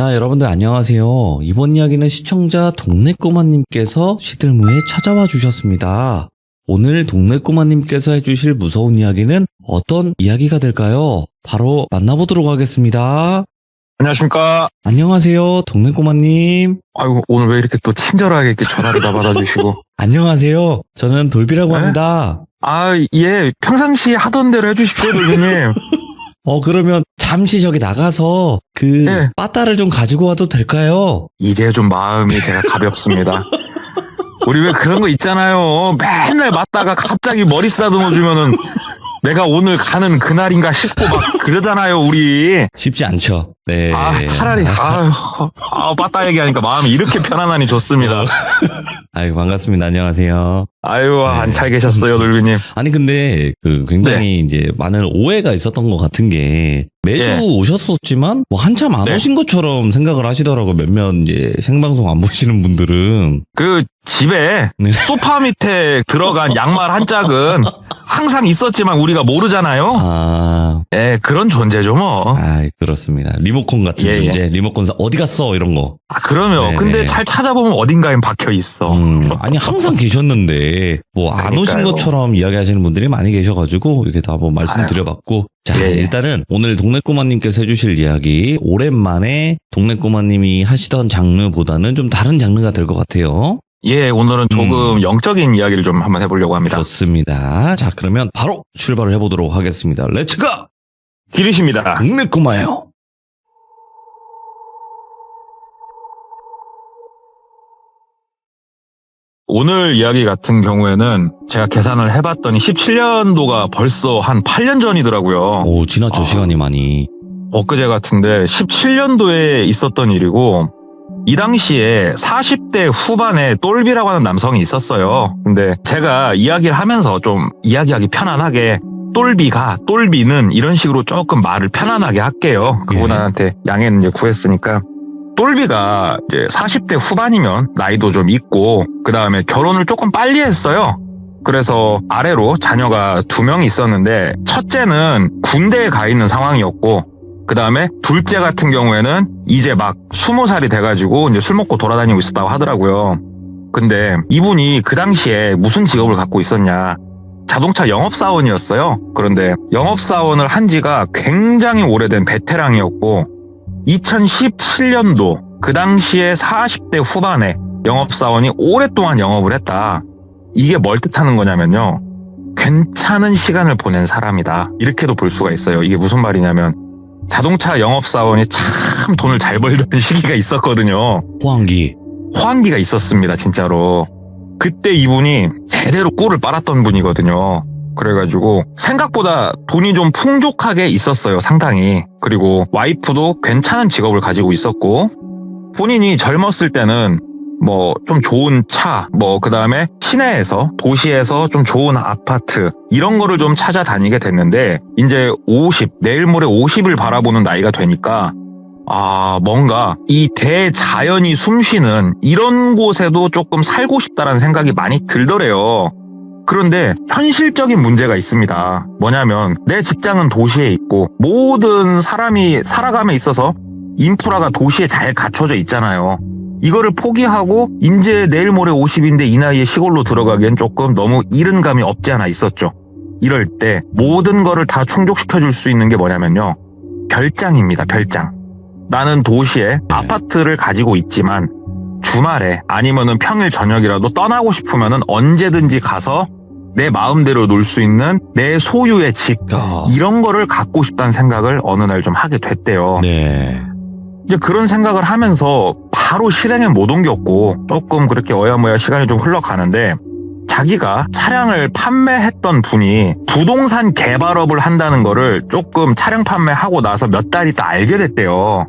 자, 여러분들 안녕하세요. 이번 이야기는 시청자 동네꼬마님께서 시들무에 찾아와 주셨습니다. 오늘 동네꼬마님께서 해주실 무서운 이야기는 어떤 이야기가 될까요? 바로 만나보도록 하겠습니다. 안녕하십니까. 안녕하세요, 동네꼬마님. 아이고, 오늘 왜 이렇게 또 친절하게 이렇게 전화를 다 받아주시고. 안녕하세요. 저는 돌비라고 네? 합니다. 예. 평상시에 하던 대로 해주십시오, 돌비님. 그러면 잠시 저기 나가서 네. 빠따를 좀 가지고 와도 될까요? 이제 좀 마음이 제가 가볍습니다. 우리 왜 그런 거 있잖아요. 맨날 맞다가 갑자기 머리 쓰다듬어 주면은 내가 오늘 가는 그날인가 싶고 막 그러잖아요, 우리. 쉽지 않죠. 네. 차라리, 빠따 얘기하니까 마음이 이렇게 편안하니 좋습니다. 아이고, 반갑습니다. 안녕하세요. 안 잘 계셨어요, 돌비님. 아니, 근데, 굉장히 이제 많은 오해가 있었던 것 같은 게, 매주 오셨었지만, 한참 안 오신 것처럼 생각을 하시더라고요. 몇몇 이제 생방송 안 보시는 분들은. 집에 소파 밑에 들어간 양말 한 짝은 항상 있었지만 우리가 모르잖아요. 그런 존재죠, 뭐. 그렇습니다. 리모컨 같은 존재. 리모컨 어디 갔어? 이런 거. 그러면. 근데 잘 찾아보면 어딘가엔 박혀 있어. 아니, 항상 계셨는데, 안 오신 것처럼 이야기하시는 분들이 많이 계셔가지고, 이렇게 다 한번 말씀드려봤고. 자, 일단은 오늘 동네꼬마님께서 해주실 이야기, 오랜만에 동네꼬마님이 하시던 장르보다는 좀 다른 장르가 될 것 같아요. 오늘은 조금 영적인 이야기를 좀 한번 해보려고 합니다. 좋습니다. 자, 그러면 바로 출발을 해보도록 하겠습니다. 렛츠고! 기리십니다. 동네꼬마요. 오늘 이야기 같은 경우에는 제가 계산을 해봤더니 17년도가 벌써 한 8년 전이더라고요. 오, 지났죠, 시간이 많이. 엊그제 같은데 17년도에 있었던 일이고, 이 당시에 40대 후반에 똘비라고 하는 남성이 있었어요. 근데 제가 이야기를 하면서 좀 이야기하기 편안하게 똘비는 이런 식으로 조금 말을 편안하게 할게요. 그분한테 양해는 이제 구했으니까. 똘비가 이제 40대 후반이면 나이도 좀 있고, 그 다음에 결혼을 조금 빨리 했어요. 그래서 아래로 자녀가 2명이 있었는데, 첫째는 군대에 가 있는 상황이었고, 그 다음에 둘째 같은 경우에는 이제 막 20살이 돼가지고 이제 술 먹고 돌아다니고 있었다고 하더라고요. 근데 이분이 그 당시에 무슨 직업을 갖고 있었냐. 자동차 영업사원이었어요. 그런데 영업사원을 한 지가 굉장히 오래된 베테랑이었고, 2017년도 그 당시에 40대 후반에 영업사원이 오랫동안 영업을 했다. 이게 뭘 뜻하는 거냐면요. 괜찮은 시간을 보낸 사람이다. 이렇게도 볼 수가 있어요. 이게 무슨 말이냐면, 자동차 영업사원이 참 돈을 잘 벌던 시기가 있었거든요. 호황기가 있었습니다, 진짜로. 그때 이분이 제대로 꿀을 빨았던 분이거든요. 그래가지고 생각보다 돈이 좀 풍족하게 있었어요, 상당히. 그리고 와이프도 괜찮은 직업을 가지고 있었고, 본인이 젊었을 때는 좀 좋은 차, 그 다음에 시내에서, 도시에서 좀 좋은 아파트, 이런 거를 좀 찾아다니게 됐는데, 이제 내일 모레 50을 바라보는 나이가 되니까, 뭔가 이 대자연이 숨쉬는 이런 곳에도 조금 살고 싶다라는 생각이 많이 들더래요. 그런데 현실적인 문제가 있습니다. 뭐냐면, 내 직장은 도시에 있고, 모든 사람이 살아감에 있어서 인프라가 도시에 잘 갖춰져 있잖아요. 이거를 포기하고 이제 내일 모레 50인데 이 나이에 시골로 들어가기엔 조금 너무 이른 감이 없지 않아 있었죠. 이럴 때 모든 거를 다 충족시켜줄 수 있는 게 뭐냐면요. 별장입니다. 별장. 나는 도시에 아파트를 가지고 있지만 주말에 아니면은 평일 저녁이라도 떠나고 싶으면은 언제든지 가서 내 마음대로 놀 수 있는 내 소유의 집, 이런 거를 갖고 싶다는 생각을 어느 날 좀 하게 됐대요. 이제 그런 생각을 하면서 바로 실행에 못 옮겼고, 조금 그렇게 어야머야 시간이 좀 흘러가는데, 자기가 차량을 판매했던 분이 부동산 개발업을 한다는 거를 조금 차량 판매하고 나서 몇 달 있다 알게 됐대요.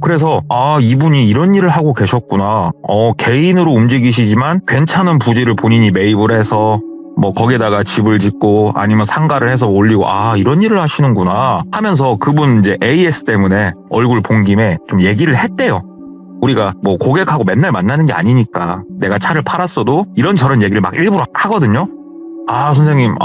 그래서 이분이 이런 일을 하고 계셨구나. 개인으로 움직이시지만 괜찮은 부지를 본인이 매입을 해서 거기에다가 집을 짓고 아니면 상가를 해서 올리고, 이런 일을 하시는구나 하면서 그분 이제 AS 때문에 얼굴 본 김에 좀 얘기를 했대요. 우리가 고객하고 맨날 만나는 게 아니니까 내가 차를 팔았어도 이런저런 얘기를 막 일부러 하거든요. 선생님,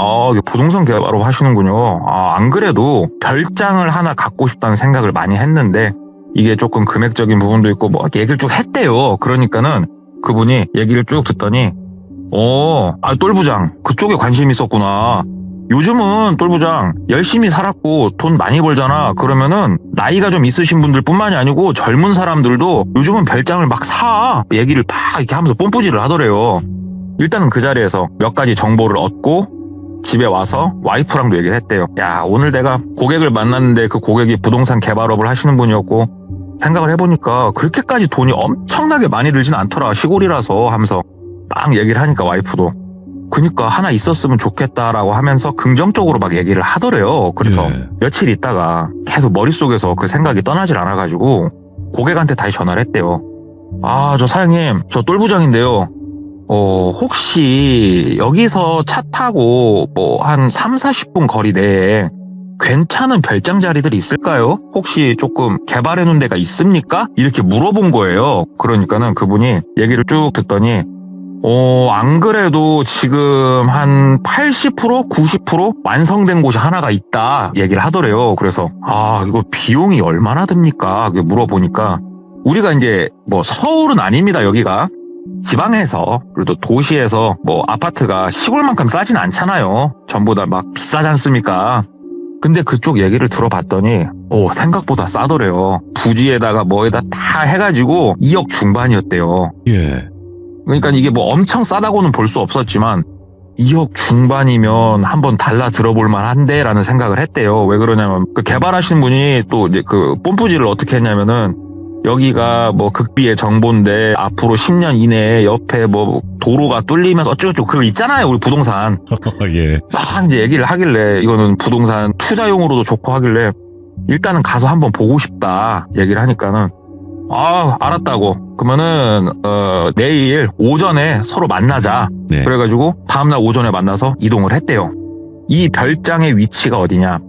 부동산 개발업 하시는군요. 안 그래도 별장을 하나 갖고 싶다는 생각을 많이 했는데 이게 조금 금액적인 부분도 있고 뭐 얘기를 쭉 했대요. 그러니까는 그분이 얘기를 쭉 듣더니 똘부장 그쪽에 관심이 있었구나. 요즘은 똘부장 열심히 살았고 돈 많이 벌잖아. 그러면은 나이가 좀 있으신 분들 뿐만이 아니고 젊은 사람들도 요즘은 별장을 막 사. 얘기를 막 이렇게 하면서 뽐뿌질을 하더래요. 일단은 그 자리에서 몇 가지 정보를 얻고 집에 와서 와이프랑도 얘기를 했대요. 야, 오늘 내가 고객을 만났는데 그 고객이 부동산 개발업을 하시는 분이었고 생각을 해보니까 그렇게까지 돈이 엄청나게 많이 들진 않더라. 시골이라서 하면서 막 얘기를 하니까 와이프도 그니까 하나 있었으면 좋겠다라고 하면서 긍정적으로 막 얘기를 하더래요. 그래서 며칠 있다가 계속 머릿속에서 그 생각이 떠나질 않아가지고 고객한테 다시 전화를 했대요. 저 사장님, 저 똘부장인데요. 혹시 여기서 차 타고 뭐 한 30-40분 거리 내에 괜찮은 별장 자리들이 있을까요? 혹시 조금 개발해 놓은 데가 있습니까? 이렇게 물어본 거예요. 그러니까는 그분이 얘기를 쭉 듣더니 안 그래도 지금 한 80%, 90% 완성된 곳이 하나가 있다 얘기를 하더래요. 그래서 이거 비용이 얼마나 듭니까? 물어보니까 우리가 이제 뭐 서울은 아닙니다. 여기가 지방에서 그래도 도시에서 뭐 아파트가 시골만큼 싸진 않잖아요. 전부 다 막 비싸지 않습니까? 근데 그쪽 얘기를 들어봤더니 생각보다 싸더래요. 부지에다가 뭐에다 다 해가지고 2억 중반이었대요. 예. 그러니까 이게 뭐 엄청 싸다고는 볼 수 없었지만 2억 중반이면 한번 달라 들어볼 만한데 라는 생각을 했대요. 왜 그러냐면 그 개발하신 분이 또 이제 그 뽐뿌질을 어떻게 했냐면은 여기가 뭐 극비의 정보인데 앞으로 10년 이내에 옆에 뭐 도로가 뚫리면서 어쩌고저쩌고 그거 있잖아요. 우리 부동산. 예. 막 이제 얘기를 하길래 이거는 부동산 투자용으로도 좋고 하길래 일단은 가서 한번 보고 싶다 얘기를 하니까는 알았다고. 그러면은 내일 오전에 서로 만나자. 네. 그래가지고 다음날 오전에 만나서 이동을 했대요. 이 별장의 위치가 어디냐?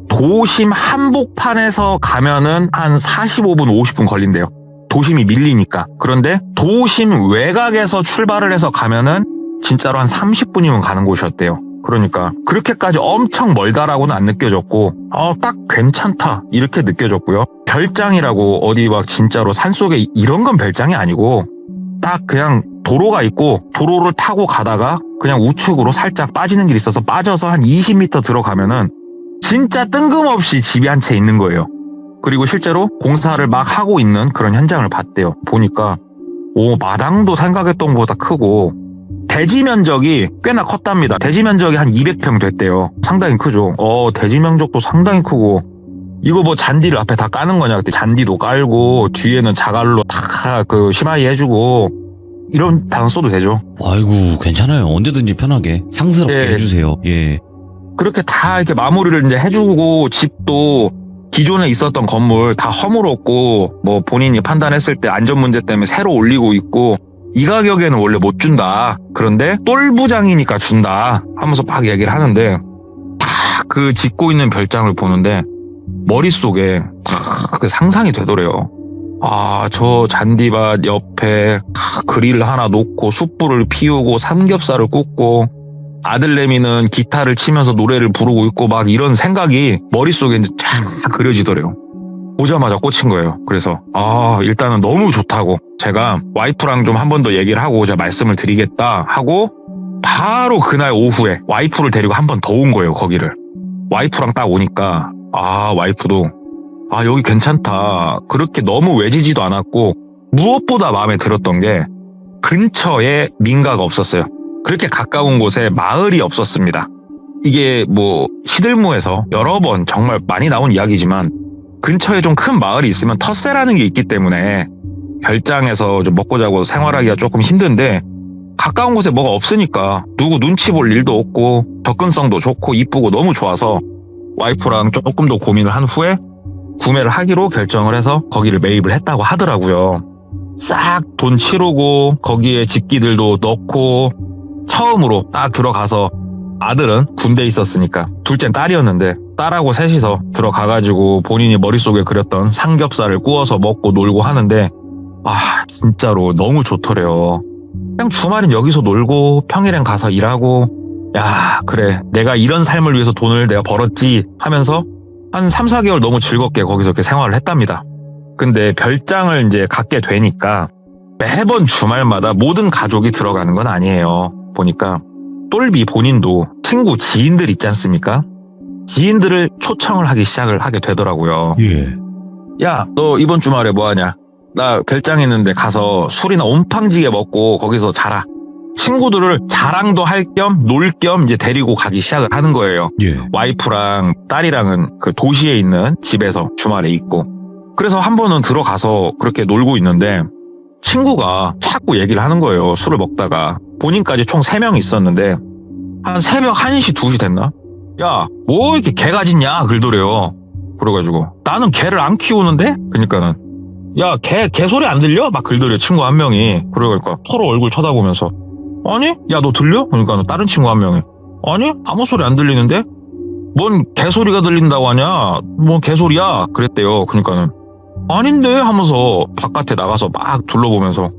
도심 한복판에서 가면은 한 45분, 50분 걸린대요. 도심이 밀리니까. 그런데 도심 외곽에서 출발을 해서 가면은 진짜로 한 30분이면 가는 곳이었대요. 그러니까 그렇게까지 엄청 멀다라고는 안 느껴졌고 딱 괜찮다 이렇게 느껴졌고요. 별장이라고 어디 막 진짜로 산속에 이런 건 별장이 아니고 딱 그냥 도로가 있고 도로를 타고 가다가 그냥 우측으로 살짝 빠지는 길이 있어서 빠져서 한 20m 들어가면은 진짜 뜬금없이 집이 한 채 있는 거예요. 그리고 실제로 공사를 막 하고 있는 그런 현장을 봤대요. 보니까 마당도 생각했던 것보다 크고 대지 면적이 꽤나 컸답니다. 대지 면적이 한 200평 됐대요. 상당히 크죠. 대지 면적도 상당히 크고 이거 뭐 잔디를 앞에 다 까는 거냐? 그때 잔디도 깔고 뒤에는 자갈로 다 그 심하게 해주고 이런 단어 써도 되죠. 아이고 괜찮아요. 언제든지 편하게 상스럽게 해주세요. 예. 그렇게 다 이렇게 마무리를 이제 해주고 집도 기존에 있었던 건물 다 허물었고 뭐 본인이 판단했을 때 안전 문제 때문에 새로 올리고 있고 이 가격에는 원래 못 준다. 그런데 똘부장이니까 준다 하면서 막 얘기를 하는데 다 그 짓고 있는 별장을 보는데 머릿속에 그 상상이 되더래요. 저 잔디밭 옆에 그릴 하나 놓고 숯불을 피우고 삼겹살을 굽고 아들내미는 기타를 치면서 노래를 부르고 있고 막 이런 생각이 머릿속에 이제 쫙 그려지더래요. 보자마자 꽂힌 거예요. 그래서 일단은 너무 좋다고 제가 와이프랑 좀 한 번 더 얘기를 하고 제가 말씀을 드리겠다 하고 바로 그날 오후에 와이프를 데리고 한 번 더 온 거예요. 거기를. 와이프랑 딱 오니까 와이프도 여기 괜찮다. 그렇게 너무 외지지도 않았고 무엇보다 마음에 들었던 게 근처에 민가가 없었어요. 그렇게 가까운 곳에 마을이 없었습니다. 이게 뭐 시들무에서 여러 번 정말 많이 나온 이야기지만 근처에 좀 큰 마을이 있으면 텃세라는 게 있기 때문에 별장에서 좀 먹고 자고 생활하기가 조금 힘든데 가까운 곳에 뭐가 없으니까 누구 눈치 볼 일도 없고 접근성도 좋고 이쁘고 너무 좋아서 와이프랑 조금 더 고민을 한 후에 구매를 하기로 결정을 해서 거기를 매입을 했다고 하더라고요. 싹 돈 치르고 거기에 집기들도 넣고 처음으로 딱 들어가서 아들은 군대에 있었으니까 둘째는 딸이었는데 딸하고 셋이서 들어가가지고 본인이 머릿속에 그렸던 삼겹살을 구워서 먹고 놀고 하는데 진짜로 너무 좋더래요. 그냥 주말엔 여기서 놀고 평일엔 가서 일하고 야 그래 내가 이런 삶을 위해서 돈을 내가 벌었지 하면서 한 3-4개월 너무 즐겁게 거기서 이렇게 생활을 했답니다. 근데 별장을 이제 갖게 되니까 매번 주말마다 모든 가족이 들어가는 건 아니에요. 보니까 똘비 본인도 친구 지인들 있지 않습니까? 지인들을 초청을 하기 시작을 하게 되더라고요. 예. 야, 너 이번 주말에 뭐 하냐? 나 별장 있는데 가서 술이나 온팡지게 먹고 거기서 자라. 친구들을 자랑도 할 겸 놀 겸 이제 데리고 가기 시작을 하는 거예요. 예. 와이프랑 딸이랑은 그 도시에 있는 집에서 주말에 있고. 그래서 한 번은 들어가서 그렇게 놀고 있는데 친구가 자꾸 얘기를 하는 거예요. 술을 먹다가. 본인까지 총 3명이 있었는데 한 새벽 1시, 2시 됐나? 야, 뭐 이렇게 개가 짖냐? 그러더래요. 그래가지고 나는 개를 안 키우는데? 그러니까는 야, 개 소리 안 들려? 막 그러더래요. 친구 한 명이. 그러니까 서로 얼굴 쳐다보면서 아니? 야, 너 들려? 그러니까 다른 친구 한 명이 아니? 아무 소리 안 들리는데? 뭔 개소리가 들린다고 하냐? 뭔 개소리야? 그랬대요. 그러니까는 아닌데? 하면서 바깥에 나가서 막 둘러보면서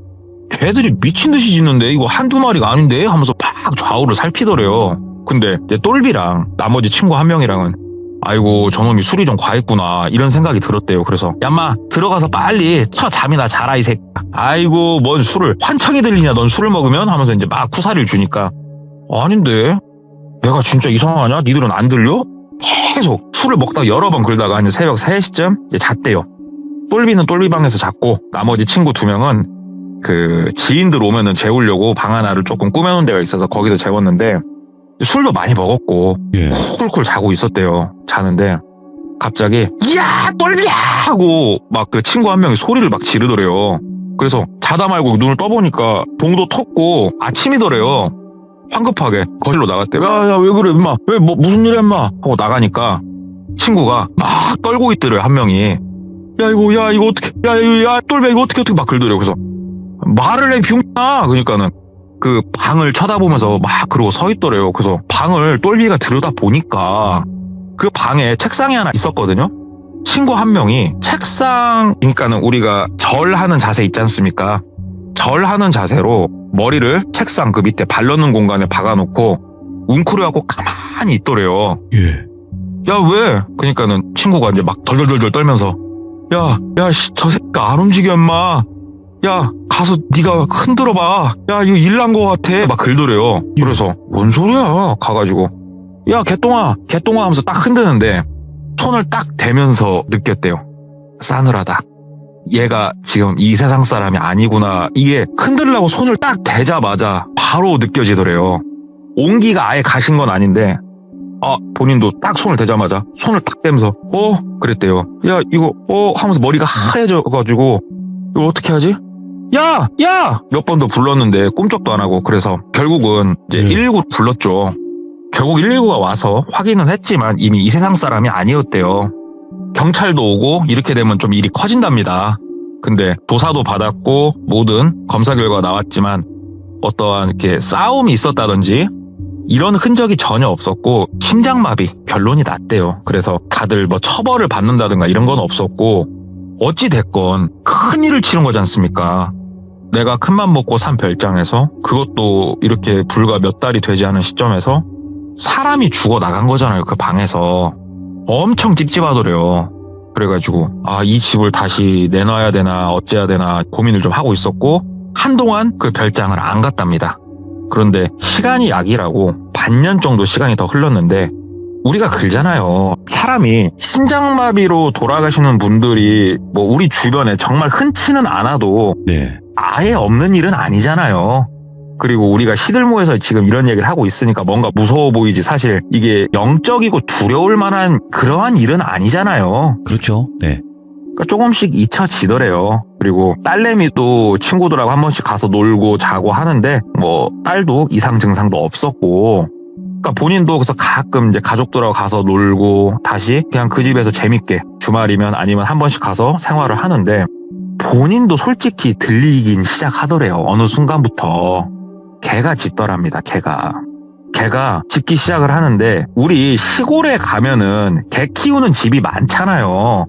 개들이 미친 듯이 짖는데 이거 한두 마리가 아닌데? 하면서 막 좌우를 살피더래요. 근데 이제 똘비랑 나머지 친구 한 명이랑은 아이고 저놈이 술이 좀 과했구나 이런 생각이 들었대요. 그래서 얌마 들어가서 빨리 잠이나 자라 이 새끼야. 아이고 뭔 술을 환청이 들리냐 넌 술을 먹으면 하면서 이제 막 쿠사리를 주니까 아닌데 내가 진짜 이상하냐? 니들은 안 들려? 계속 술을 먹다가 여러 번 그러다가 이제 새벽 3시쯤 이제 잤대요. 똘비는 똘비방에서 잤고 나머지 친구 2명은 그 지인들 오면은 재우려고 방 하나를 조금 꾸며놓은 데가 있어서 거기서 재웠는데 술도 많이 먹었고 예. 쿨쿨 자고 있었대요. 자는데 갑자기 야 똘비야 하고 막 그 친구 한 명이 소리를 막 지르더래요. 그래서 자다 말고 눈을 떠보니까 동도 텄고 아침이더래요. 황급하게 거실로 나갔대. 야 왜 그래 임마 왜 뭐 무슨 일이야 임마 하고 나가니까 친구가 막 떨고 있더래요. 한 명이 야 이거 어떻게 야 똘비야 이거 어떻게 막 그러더래요. 그래서 말을 해 병나 그러니까는 그 방을 쳐다보면서 막 그러고 서 있더래요. 그래서 방을 똘비가 들여다 보니까 그 방에 책상이 하나 있었거든요. 친구 한 명이 책상이니까는 우리가 절하는 자세 있지 않습니까? 절하는 자세로 머리를 책상 그 밑에 발 넣는 공간에 박아놓고 웅크려하고 가만히 있더래요. 예. 야 왜? 그러니까는 친구가 이제 막 덜덜덜덜 떨면서 저 새끼가 안 움직여 임마. 야 가서 네가 흔들어봐. 야 이거 일 난 거 같아. 막 그러더래요. 그래서 뭔 소리야? 가가지고 야 개똥아 하면서 딱 흔드는데 손을 딱 대면서 느꼈대요. 싸늘하다. 얘가 지금 이 세상 사람이 아니구나. 이게 흔들려고 손을 딱 대자마자 바로 느껴지더래요. 온기가 아예 가신 건 아닌데 본인도 딱 손을 대자마자 손을 딱 대면서 그랬대요. 야 이거 하면서 머리가 하얘져가지고 이거 어떻게 하지? 야! 몇 번 더 불렀는데 꿈쩍도 안 하고 그래서 결국은 이제 119 불렀죠. 결국 119가 와서 확인은 했지만 이미 이 세상 사람이 아니었대요. 경찰도 오고 이렇게 되면 좀 일이 커진답니다. 근데 조사도 받았고 모든 검사 결과가 나왔지만 어떠한 이렇게 싸움이 있었다든지 이런 흔적이 전혀 없었고 심장마비 결론이 났대요. 그래서 다들 뭐 처벌을 받는다든가 이런 건 없었고 어찌 됐건 큰 일을 치른 거지 않습니까? 내가 큰맘 먹고 산 별장에서 그것도 이렇게 불과 몇 달이 되지 않은 시점에서 사람이 죽어 나간 거잖아요. 그 방에서 엄청 찝찝하더래요. 그래가지고 이 집을 다시 내놔야 되나 어째야 되나 고민을 좀 하고 있었고 한동안 그 별장을 안 갔답니다. 그런데 시간이 약이라고 반년 정도 시간이 더 흘렀는데 우리가 그러잖아요. 사람이 심장마비로 돌아가시는 분들이 뭐 우리 주변에 정말 흔치는 않아도 네. 아예 없는 일은 아니잖아요. 그리고 우리가 시들모에서 지금 이런 얘기를 하고 있으니까 뭔가 무서워 보이지 사실 이게 영적이고 두려울 만한 그러한 일은 아니잖아요. 그렇죠. 네. 그러니까 조금씩 잊혀지더래요. 그리고 딸내미도 친구들하고 한 번씩 가서 놀고 자고 하는데 뭐 딸도 이상 증상도 없었고 그러니까 본인도 그래서 가끔 이제 가족들하고 가서 놀고 다시 그냥 그 집에서 재밌게 주말이면 아니면 한 번씩 가서 생활을 하는데 본인도 솔직히 들리긴 시작하더래요. 어느 순간부터 개가 짖더랍니다. 개가 짖기 시작을 하는데 우리 시골에 가면은 개 키우는 집이 많잖아요.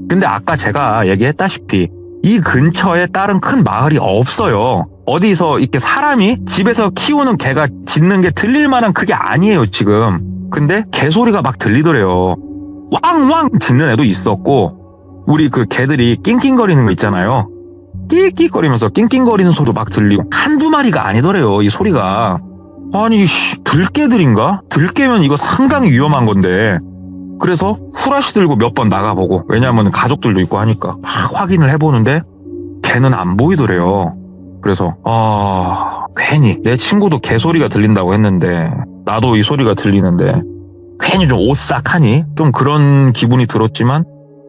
근데 아까 제가 얘기했다시피 이 근처에 다른 큰 마을이 없어요. 어디서 이렇게 사람이 집에서 키우는 개가 짖는 게 들릴 만한 그게 아니에요 지금. 근데 개 소리가 막 들리더래요. 왕왕 짖는 애도 있었고 우리 그 개들이 낑낑거리는 거 있잖아요. 낑낑거리면서 낑낑거리는 소리도 막 들리고 한두 마리가 아니더래요, 이 소리가. 아니 들개들인가? 들개면 이거 상당히 위험한 건데. 그래서 후라시 들고 몇 번 나가보고, 왜냐하면 가족들도 있고 하니까 막 확인을 해보는데 개는 안 보이더래요. 그래서 괜히 내 친구도 개 소리가 들린다고 했는데 나도 이 소리가 들리는데 괜히 좀 오싹하니? 좀 그런 기분이 들었지만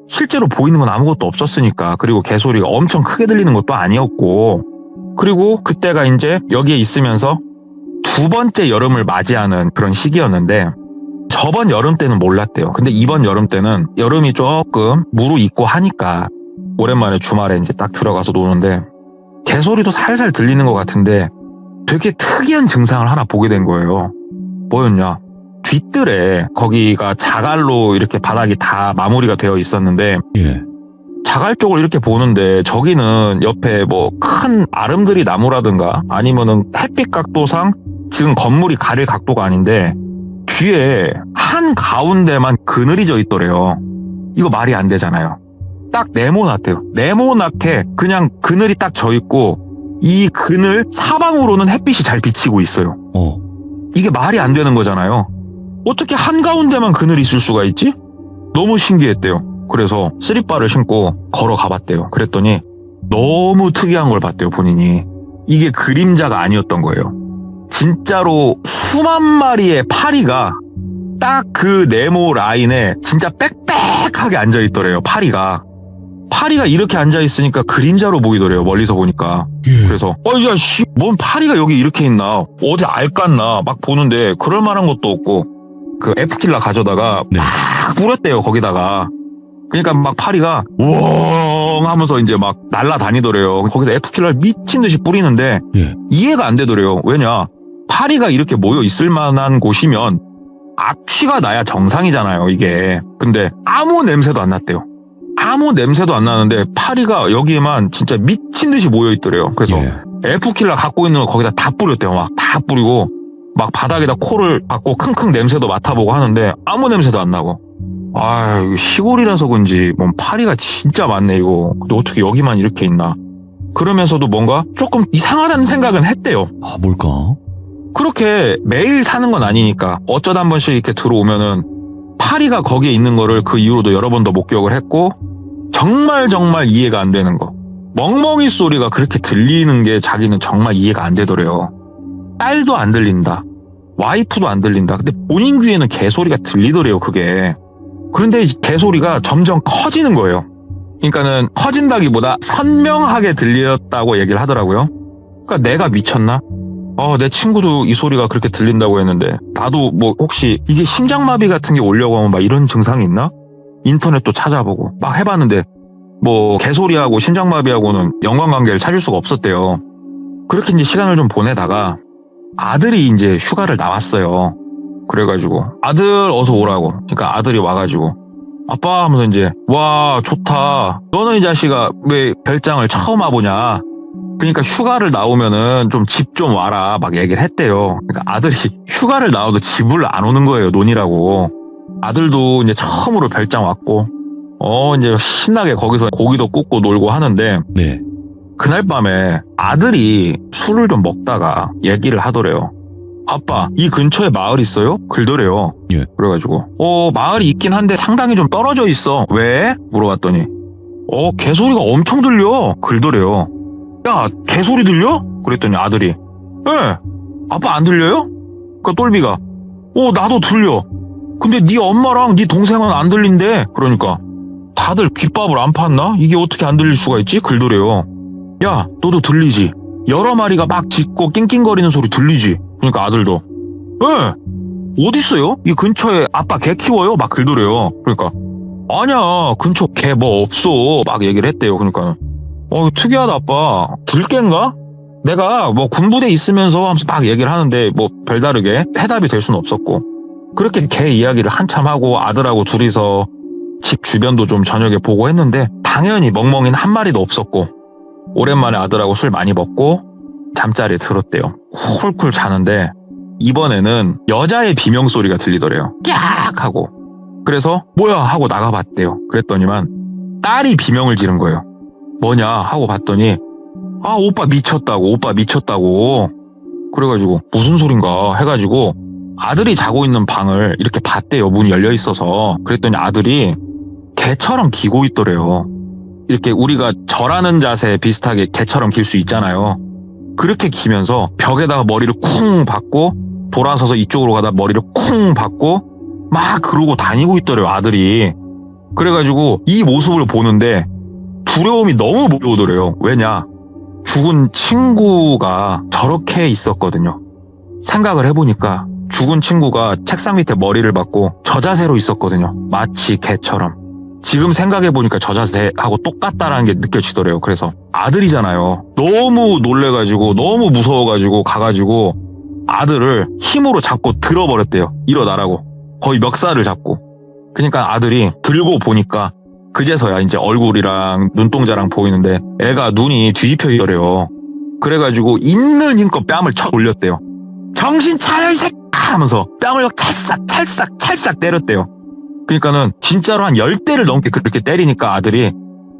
실제로 보이는 건 아무것도 없었으니까. 그리고 개 소리가 엄청 크게 들리는 것도 아니었고. 그리고 그때가 이제 여기에 있으면서 두 번째 여름을 맞이하는 그런 시기였는데 저번 여름 때는 몰랐대요. 근데 이번 여름 때는 여름이 조금 무르익고 하니까 오랜만에 주말에 이제 딱 들어가서 노는데 개소리도 살살 들리는 것 같은데 되게 특이한 증상을 하나 보게 된 거예요. 뭐였냐? 뒷뜰에 거기가 자갈로 이렇게 바닥이 다 마무리가 되어 있었는데 예. 자갈 쪽을 이렇게 보는데 저기는 옆에 뭐 큰 아름드리 나무라든가 아니면은 햇빛 각도상 지금 건물이 가릴 각도가 아닌데 뒤에 한 가운데만 그늘이 져 있더래요. 이거 말이 안 되잖아요. 딱 네모났대요. 네모나게 그냥 그늘이 딱 져 있고 이 그늘 사방으로는 햇빛이 잘 비치고 있어요. 이게 말이 안 되는 거잖아요. 어떻게 한가운데만 그늘이 있을 수가 있지? 너무 신기했대요. 그래서 쓰리바를 신고 걸어가 봤대요. 그랬더니 너무 특이한 걸 봤대요, 본인이. 이게 그림자가 아니었던 거예요. 진짜로 수만 마리의 파리가 딱 그 네모 라인에 진짜 빽빽하게 앉아있더래요, 파리가. 파리가 이렇게 앉아있으니까 그림자로 보이더래요, 멀리서 보니까. 그래서 뭔 파리가 여기 이렇게 있나, 어디 알깠나 막 보는데 그럴 만한 것도 없고 그 F킬러 가져다가 네. 막 뿌렸대요, 거기다가. 그러니까 막 파리가 우엉 하면서 이제 막 날아다니더래요. 거기다 F킬러를 미친 듯이 뿌리는데 예. 이해가 안 되더래요. 왜냐? 파리가 이렇게 모여 있을 만한 곳이면 악취가 나야 정상이잖아요, 이게. 근데 아무 냄새도 안 났대요. 아무 냄새도 안 나는데 파리가 여기에만 진짜 미친 듯이 모여 있더래요. 그래서 예. F킬러 갖고 있는 거 거기다 다 뿌렸대요. 막 다 뿌리고 막 바닥에다 코를 박고 킁킁 냄새도 맡아보고 하는데 아무 냄새도 안 나고. 이거 시골이라서 그런지 뭔 파리가 진짜 많네, 이거. 근데 어떻게 여기만 이렇게 있나. 그러면서도 뭔가 조금 이상하다는 생각은 했대요. 뭘까? 그렇게 매일 사는 건 아니니까 어쩌다 한 번씩 이렇게 들어오면은 파리가 거기에 있는 거를 그 이후로도 여러 번 더 목격을 했고, 정말 이해가 안 되는 거. 멍멍이 소리가 그렇게 들리는 게 자기는 정말 이해가 안 되더래요. 딸도 안 들린다. 와이프도 안 들린다. 근데 본인 귀에는 개소리가 들리더래요, 그게. 그런데 이 개소리가 점점 커지는 거예요. 그러니까는 커진다기보다 선명하게 들렸다고 얘기를 하더라고요. 그러니까 내가 미쳤나? 내 친구도 이 소리가 그렇게 들린다고 했는데 나도 뭐 혹시 이게 심장마비 같은 게 오려고 하면 막 이런 증상이 있나? 인터넷도 찾아보고 막 해봤는데 뭐 개소리하고 심장마비하고는 연관관계를 찾을 수가 없었대요. 그렇게 이제 시간을 좀 보내다가 아들이 이제 휴가를 나왔어요. 그래가지고 아들 어서 오라고. 그러니까 아들이 와가지고 아빠 하면서 이제 와 좋다. 너는 이 자식아 왜 별장을 처음 와보냐. 그러니까 휴가를 나오면은 좀 집 좀 와라 막 얘기를 했대요. 그러니까 아들이 휴가를 나와도 집을 안 오는 거예요, 논이라고. 아들도 이제 처음으로 별장 왔고 이제 신나게 거기서 고기도 굽고 놀고 하는데 네. 그날 밤에 아들이 술을 좀 먹다가 얘기를 하더래요. 아빠, 이 근처에 마을 있어요? 그러더래요. 예. 그래가지고 마을이 있긴 한데 상당히 좀 떨어져 있어. 왜? 물어봤더니 개소리가 엄청 들려. 그러더래요. 야, 개소리 들려? 그랬더니 아들이 예. 아빠 안 들려요? 그러니까 똘비가 나도 들려. 근데 네 엄마랑 네 동생은 안 들린대. 그러니까 다들 귓밥을 안 팠나? 이게 어떻게 안 들릴 수가 있지? 그러더래요. 야, 너도 들리지? 여러 마리가 막 짖고 낑낑거리는 소리 들리지? 그러니까 아들도 예. 어딨어요? 이 근처에 아빠 개 키워요? 막 그러더래요. 그러니까 아니야, 근처 개 뭐 없어. 막 얘기를 했대요. 그러니까 특이하다 아빠. 들개인가? 내가 뭐 군부대 있으면서 하면서 막 얘기를 하는데 뭐 별다르게 해답이 될 수는 없었고, 그렇게 개 이야기를 한참 하고 아들하고 둘이서 집 주변도 좀 저녁에 보고 했는데 당연히 멍멍이는 한 마리도 없었고, 오랜만에 아들하고 술 많이 먹고 잠자리에 들었대요. 쿨쿨 자는데 이번에는 여자의 비명소리가 들리더래요. 깍 하고. 그래서 뭐야 하고 나가봤대요. 그랬더니만 딸이 비명을 지른 거예요. 뭐냐 하고 봤더니 아 오빠 미쳤다고. 그래가지고 무슨 소린가 해가지고 아들이 자고 있는 방을 이렇게 봤대요. 문이 열려 있어서. 그랬더니 아들이 개처럼 기고 있더래요. 이렇게 우리가 절하는 자세 비슷하게 개처럼 길 수 있잖아요. 그렇게 기면서 벽에다가 머리를 쿵 박고 돌아서서 이쪽으로 가다 머리를 쿵 박고 막 그러고 다니고 있더래요, 아들이. 그래가지고 이 모습을 보는데 두려움이 너무 몰려오더래요. 왜냐? 죽은 친구가 저렇게 있었거든요. 생각을 해보니까 죽은 친구가 책상 밑에 머리를 박고 저 자세로 있었거든요. 마치 개처럼. 지금 생각해보니까 저 자세하고 똑같다라는 게 느껴지더래요. 그래서 아들이잖아요. 너무 놀래가지고 너무 무서워가지고 가가지고 아들을 힘으로 잡고 들어버렸대요. 일어나라고. 거의 멱살을 잡고. 그러니까 아들이 들고 보니까 그제서야 이제 얼굴이랑 눈동자랑 보이는데 애가 눈이 뒤집혀 있더래요. 그래가지고 있는 힘껏 뺨을 쳐 올렸대요. 정신 차려 이 새끼 하면서 뺨을 찰싹 때렸대요. 그러니까는 진짜로 한 10대를 넘게 그렇게 때리니까 아들이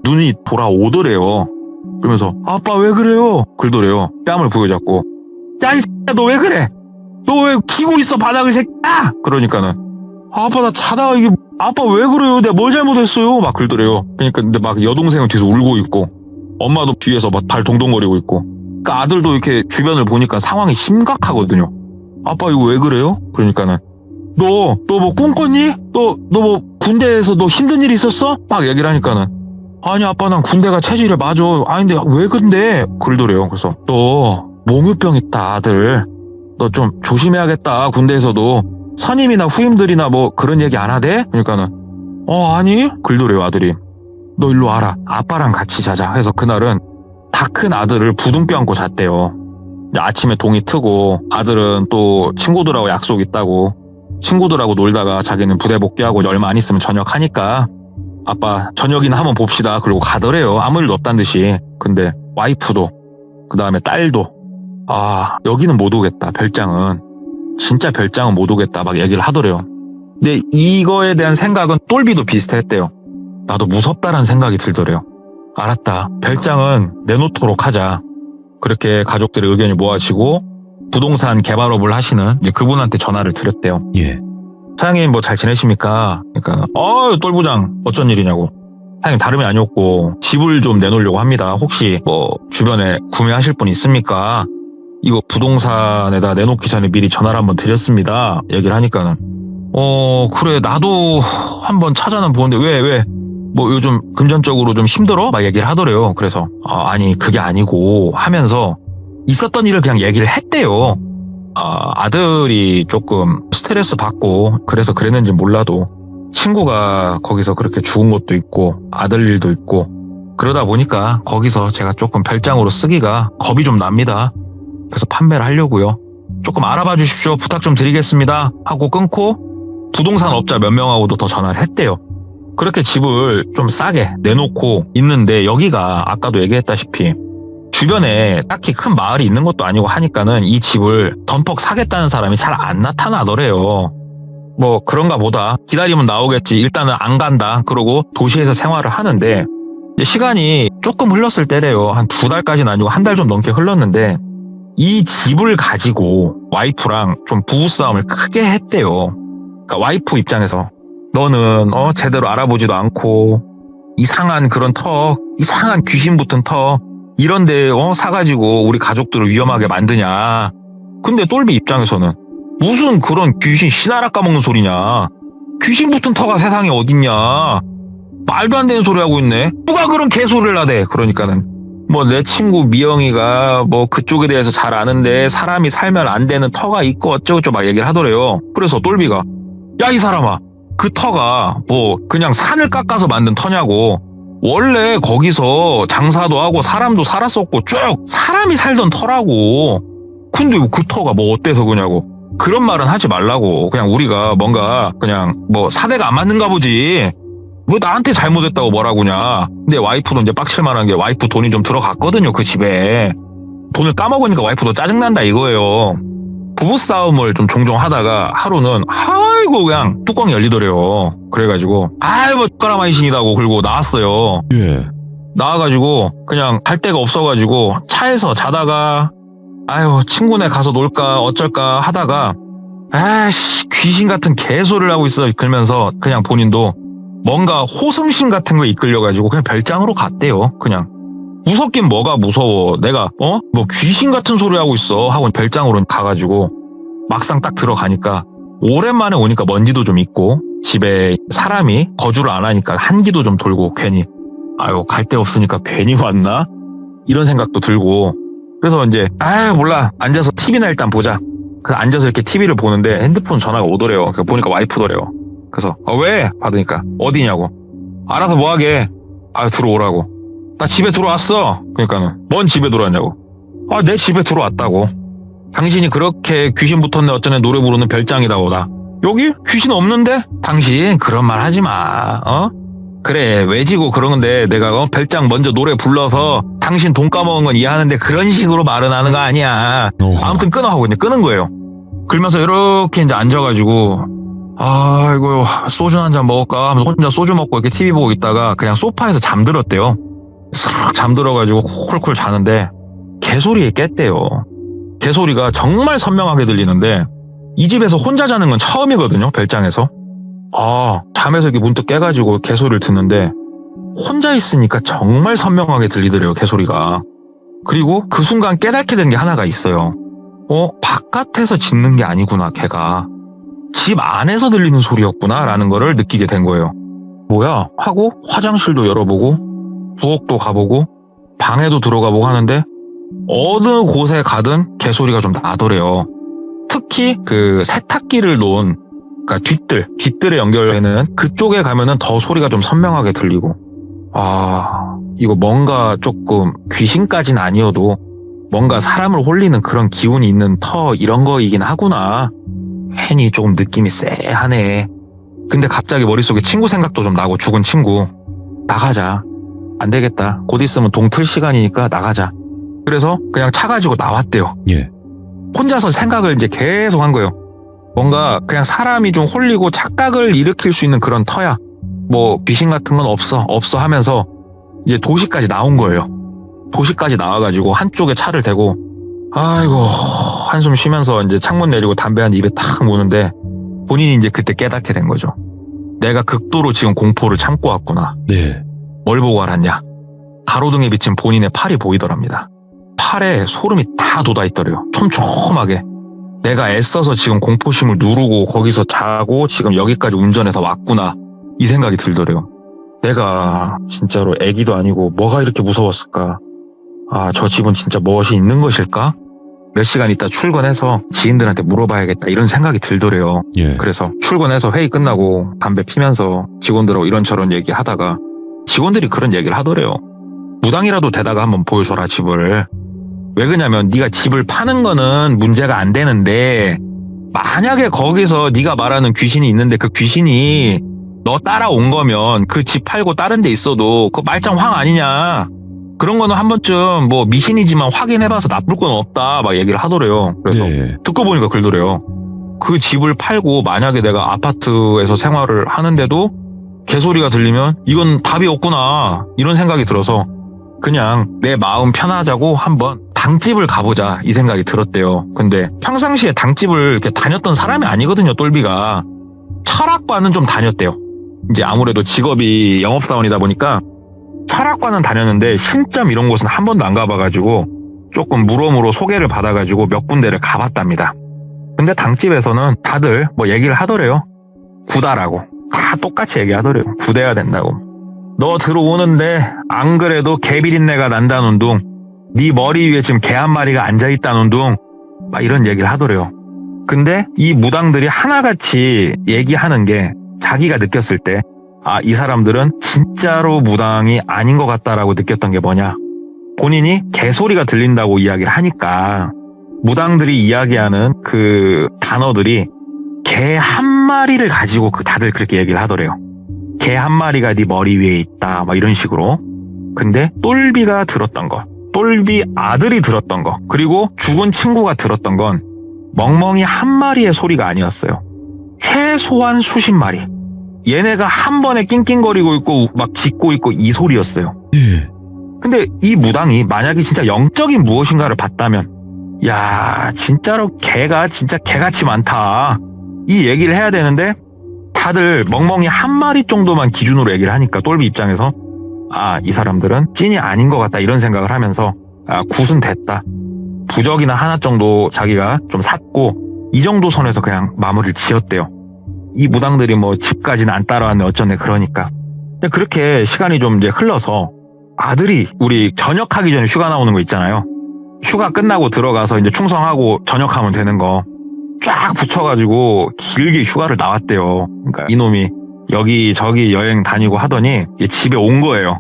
눈이 돌아오더래요. 그러면서 아빠 왜 그래요? 그러더래요. 뺨을 부여잡고 야 이 새끼야 너 왜 그래? 너 왜 기고 있어 바닥을 새끼야? 그러니까는 아빠 나 자다가 이게 아빠 왜 그래요? 내가 뭘 잘못했어요? 막 그러더래요. 그러니까 근데 막 여동생은 뒤에서 울고 있고 엄마도 뒤에서 막 발 동동거리고 있고. 그러니까 아들도 이렇게 주변을 보니까 상황이 심각하거든요. 아빠 이거 왜 그래요? 그러니까는 너 뭐 꿈꿨니? 너 뭐 군대에서 너 힘든 일 있었어? 막 얘기를 하니까는 아니 아빠 난 군대가 체질이 맞아. 아닌데 왜 근데? 그러더래요. 그래서 너 몽유병 있다 아들. 너 좀 조심해야겠다. 군대에서도 선임이나 후임들이나 뭐 그런 얘기 안 하대? 그러니까는 아니? 그러더래요 아들이. 너 일로 와라. 아빠랑 같이 자자. 해서 그날은 다 큰 아들을 부둥켜 안고 잤대요. 아침에 동이 트고 아들은 또 친구들하고 약속 있다고 친구들하고 놀다가 자기는 부대 복귀하고 얼마 안 있으면 전역하니까 아빠 저녁이나 한번 봅시다. 그리고 가더래요. 아무 일도 없단 듯이. 근데 와이프도 그 다음에 딸도 여기는 못 오겠다. 별장은 진짜 별장은 못 오겠다. 막 얘기를 하더래요. 근데 이거에 대한 생각은 똘비도 비슷했대요. 나도 무섭다라는 생각이 들더래요. 알았다. 별장은 내놓도록 하자. 그렇게 가족들의 의견이 모아지고 부동산 개발업을 하시는 그분한테 전화를 드렸대요. 예. 사장님 뭐 잘 지내십니까? 그러니까 똘부장 어쩐 일이냐고. 사장님 다름이 아니었고 집을 좀 내놓으려고 합니다. 혹시 뭐 주변에 구매하실 분 있습니까? 이거 부동산에다 내놓기 전에 미리 전화를 한번 드렸습니다. 얘기를 하니까는 그래 나도 한번 찾아는 보는데 왜? 뭐 요즘 금전적으로 좀 힘들어? 막 얘기를 하더래요. 그래서 아니 그게 아니고 하면서 있었던 일을 그냥 얘기를 했대요. 아들이 조금 스트레스 받고 그래서 그랬는지 몰라도 친구가 거기서 그렇게 죽은 것도 있고 아들 일도 있고 그러다 보니까 거기서 제가 조금 별장으로 쓰기가 겁이 좀 납니다. 그래서 판매를 하려고요. 조금 알아봐 주십시오. 부탁 좀 드리겠습니다. 하고 끊고 부동산 업자 몇 명하고도 더 전화를 했대요. 그렇게 집을 좀 싸게 내놓고 있는데 여기가 아까도 얘기했다시피 주변에 딱히 큰 마을이 있는 것도 아니고 하니까는 이 집을 덤퍽 사겠다는 사람이 잘 안 나타나더래요. 뭐 그런가 보다. 기다리면 나오겠지. 일단은 안 간다. 그러고 도시에서 생활을 하는데 시간이 조금 흘렀을 때래요. 한 2달까지는 아니고 한 달 좀 넘게 흘렀는데 이 집을 가지고 와이프랑 좀 부부싸움을 크게 했대요. 그러니까 와이프 입장에서 너는 제대로 알아보지도 않고 이상한 그런 턱, 이상한 귀신 붙은 턱 이런데 사가지고 우리 가족들을 위험하게 만드냐. 근데 똘비 입장에서는 무슨 그런 귀신 씨나라 까먹는 소리냐. 귀신 붙은 터가 세상에 어딨냐. 말도 안 되는 소리 하고 있네. 누가 그런 개소리를 하대. 그러니까는 뭐 내 친구 미영이가 뭐 그쪽에 대해서 잘 아는데 사람이 살면 안 되는 터가 있고 어쩌고저쩌고 막 얘기를 하더래요. 그래서 똘비가 야 이 사람아 그 터가 뭐 그냥 산을 깎아서 만든 터냐고. 원래 거기서 장사도 하고 사람도 살았었고 쭉 사람이 살던 터라고. 근데 그 터가 뭐 어때서 그냐고. 그런 말은 하지 말라고. 그냥 우리가 뭔가 그냥 뭐 사대가 안 맞는가 보지. 뭐 나한테 잘못했다고 뭐라고냐. 근데 와이프도 이제 빡칠만한 게 와이프 돈이 좀 들어갔거든요. 그 집에. 돈을 까먹으니까 와이프도 짜증난다 이거예요. 부부싸움을 좀 종종 하다가 하루는 아이고 그냥 뚜껑이 열리더래요. 그래가지고 아이고 젓가락만이 신이다고 그러고 나왔어요. 예. 나와가지고 그냥 갈 데가 없어가지고 차에서 자다가 아유 친구네 가서 놀까 어쩔까 하다가 아씨 귀신 같은 개소리를 하고 있어 그러면서 그냥 본인도 뭔가 호승심 같은 거 이끌려가지고 그냥 별장으로 갔대요. 그냥 무섭긴 뭐가 무서워. 내가 뭐 귀신 같은 소리 하고 있어 하고 별장으로 가가지고 막상 딱 들어가니까 오랜만에 오니까 먼지도 좀 있고 집에 사람이 거주를 안 하니까 한기도 좀 돌고 괜히 아유 갈 데 없으니까 괜히 왔나? 이런 생각도 들고 그래서 이제 아유 몰라 앉아서 TV나 일단 보자. 그래서 앉아서 이렇게 TV를 보는데 핸드폰 전화가 오더래요. 그래서 보니까 와이프더래요. 그래서 왜? 받으니까 어디냐고. 알아서 뭐하게. 아유 들어오라고. 나 집에 들어왔어. 그러니까는 뭔 집에 들어왔냐고. 내 집에 들어왔다고. 당신이 그렇게 귀신 붙었네 어쩌네 노래 부르는 별장이라고. 나 여기 귀신 없는데? 당신 그런 말 하지 마. 그래 외지고 그러는데 내가 별장 먼저 노래 불러서 당신 돈 까먹은 건 이해하는데 그런 식으로 말은 하는 거 아니야. 아무튼 끊어 하고 이제 끄는 거예요. 그러면서 이렇게 이제 앉아가지고 아이고 소주 한 잔 먹을까 하면서 혼자 소주 먹고 이렇게 TV 보고 있다가 그냥 소파에서 잠들었대요. 싹 잠들어가지고 쿨쿨 자는데 개소리에 깼대요. 개소리가 정말 선명하게 들리는데 이 집에서 혼자 자는 건 처음이거든요. 별장에서. 잠에서 이렇게 문득 깨가지고 개소리를 듣는데 혼자 있으니까 정말 선명하게 들리더래요. 개소리가. 그리고 그 순간 깨닫게 된 게 하나가 있어요. 바깥에서 짖는 게 아니구나 걔가. 집 안에서 들리는 소리였구나 라는 거를 느끼게 된 거예요. 뭐야 하고 화장실도 열어보고 부엌도 가보고 방에도 들어가보고 하는데 어느 곳에 가든 개소리가 좀 나더래요. 특히 그 세탁기를 놓은 그러니까 뒷뜰에 연결되는 그쪽에 가면은 더 소리가 좀 선명하게 들리고 이거 뭔가 조금 귀신까지는 아니어도 뭔가 사람을 홀리는 그런 기운이 있는 터 이런 거이긴 하구나. 괜히 조금 느낌이 쎄하네. 근데 갑자기 머릿속에 친구 생각도 좀 나고 죽은 친구. 나가자. 안 되겠다. 곧 있으면 동틀 시간이니까 나가자. 그래서 그냥 차 가지고 나왔대요. 예. 혼자서 생각을 이제 계속 한 거예요. 뭔가 그냥 사람이 좀 홀리고 착각을 일으킬 수 있는 그런 터야. 뭐 귀신 같은 건 없어 하면서 이제 도시까지 나온 거예요. 도시까지 나와가지고 한쪽에 차를 대고 아이고 한숨 쉬면서 이제 창문 내리고 담배 한 입에 탁 무는데 본인이 이제 그때 깨닫게 된 거죠. 내가 극도로 지금 공포를 참고 왔구나. 네. 뭘 보고 알았냐? 가로등에 비친 본인의 팔이 보이더랍니다. 팔에 소름이 다 돋아있더래요. 촘촘하게. 내가 애써서 지금 공포심을 누르고 거기서 자고 지금 여기까지 운전해서 왔구나. 이 생각이 들더래요. 내가 진짜로 애기도 아니고 뭐가 이렇게 무서웠을까? 저 집은 진짜 무엇이 있는 것일까? 몇 시간 있다 출근해서 지인들한테 물어봐야겠다 이런 생각이 들더래요. 예. 그래서 출근해서 회의 끝나고 담배 피면서 직원들하고 이런저런 얘기하다가 직원들이 그런 얘기를 하더래요. 무당이라도 되다가 한번 보여줘라 집을. 왜 그러냐면 네가 집을 파는 거는 문제가 안 되는데 만약에 거기서 네가 말하는 귀신이 있는데 그 귀신이 너 따라온 거면 그 집 팔고 다른 데 있어도 그거 말짱 황 아니냐. 그런 거는 한 번쯤 뭐 미신이지만 확인해봐서 나쁠 건 없다 막 얘기를 하더래요. 그래서 네. 듣고 보니까 그러더래요. 그 집을 팔고 만약에 내가 아파트에서 생활을 하는데도 개소리가 들리면 이건 답이 없구나 이런 생각이 들어서 그냥 내 마음 편하자고 한번 당집을 가보자 이 생각이 들었대요. 근데 평상시에 당집을 이렇게 다녔던 사람이 아니거든요. 똘비가. 철학과는 좀 다녔대요. 이제 아무래도 직업이 영업사원이다 보니까 철학과는 다녔는데 신점 이런 곳은 한 번도 안 가봐가지고 조금 물어물어 소개를 받아가지고 몇 군데를 가봤답니다. 근데 당집에서는 다들 뭐 얘기를 하더래요. 구다라고. 다 똑같이 얘기하더래요. 구대야 된다고. 너 들어오는데 안 그래도 개비린내가 난다는 둥. 네 머리 위에 지금 개 한 마리가 앉아있다는 둥. 막 이런 얘기를 하더래요. 근데 이 무당들이 하나같이 얘기하는 게 자기가 느꼈을 때 이 사람들은 진짜로 무당이 아닌 것 같다라고 느꼈던 게 뭐냐. 본인이 개소리가 들린다고 이야기를 하니까 무당들이 이야기하는 그 단어들이 개 한 마리를 가지고 다들 그렇게 얘기를 하더래요. 개 한 마리가 네 머리 위에 있다 막 이런 식으로. 근데 똘비가 들었던 거, 똘비 아들이 들었던 거, 그리고 죽은 친구가 들었던 건 멍멍이 한 마리의 소리가 아니었어요. 최소한 수십 마리. 얘네가 한 번에 낑낑거리고 있고 막 짖고 있고 이 소리였어요. 예. 근데 이 무당이 만약에 진짜 영적인 무엇인가를 봤다면 야 진짜로 개가 진짜 개같이 많다 이 얘기를 해야 되는데 다들 멍멍이 한 마리 정도만 기준으로 얘기를 하니까 똘비 입장에서 아 이 사람들은 찐이 아닌 것 같다 이런 생각을 하면서 아 굿은 됐다. 부적이나 하나 정도 자기가 좀 샀고 이 정도 선에서 그냥 마무리를 지었대요. 이 무당들이 뭐 집까지는 안 따라왔네 어쩌네 그러니까. 근데 그렇게 시간이 좀 이제 흘러서 아들이 우리 전역하기 전에 휴가 나오는 거 있잖아요. 휴가 끝나고 들어가서 이제 충성하고 전역하면 되는 거 쫙 붙여가지고 길게 휴가를 나왔대요. 그러니까 이놈이 여기저기 여행 다니고 하더니 집에 온 거예요.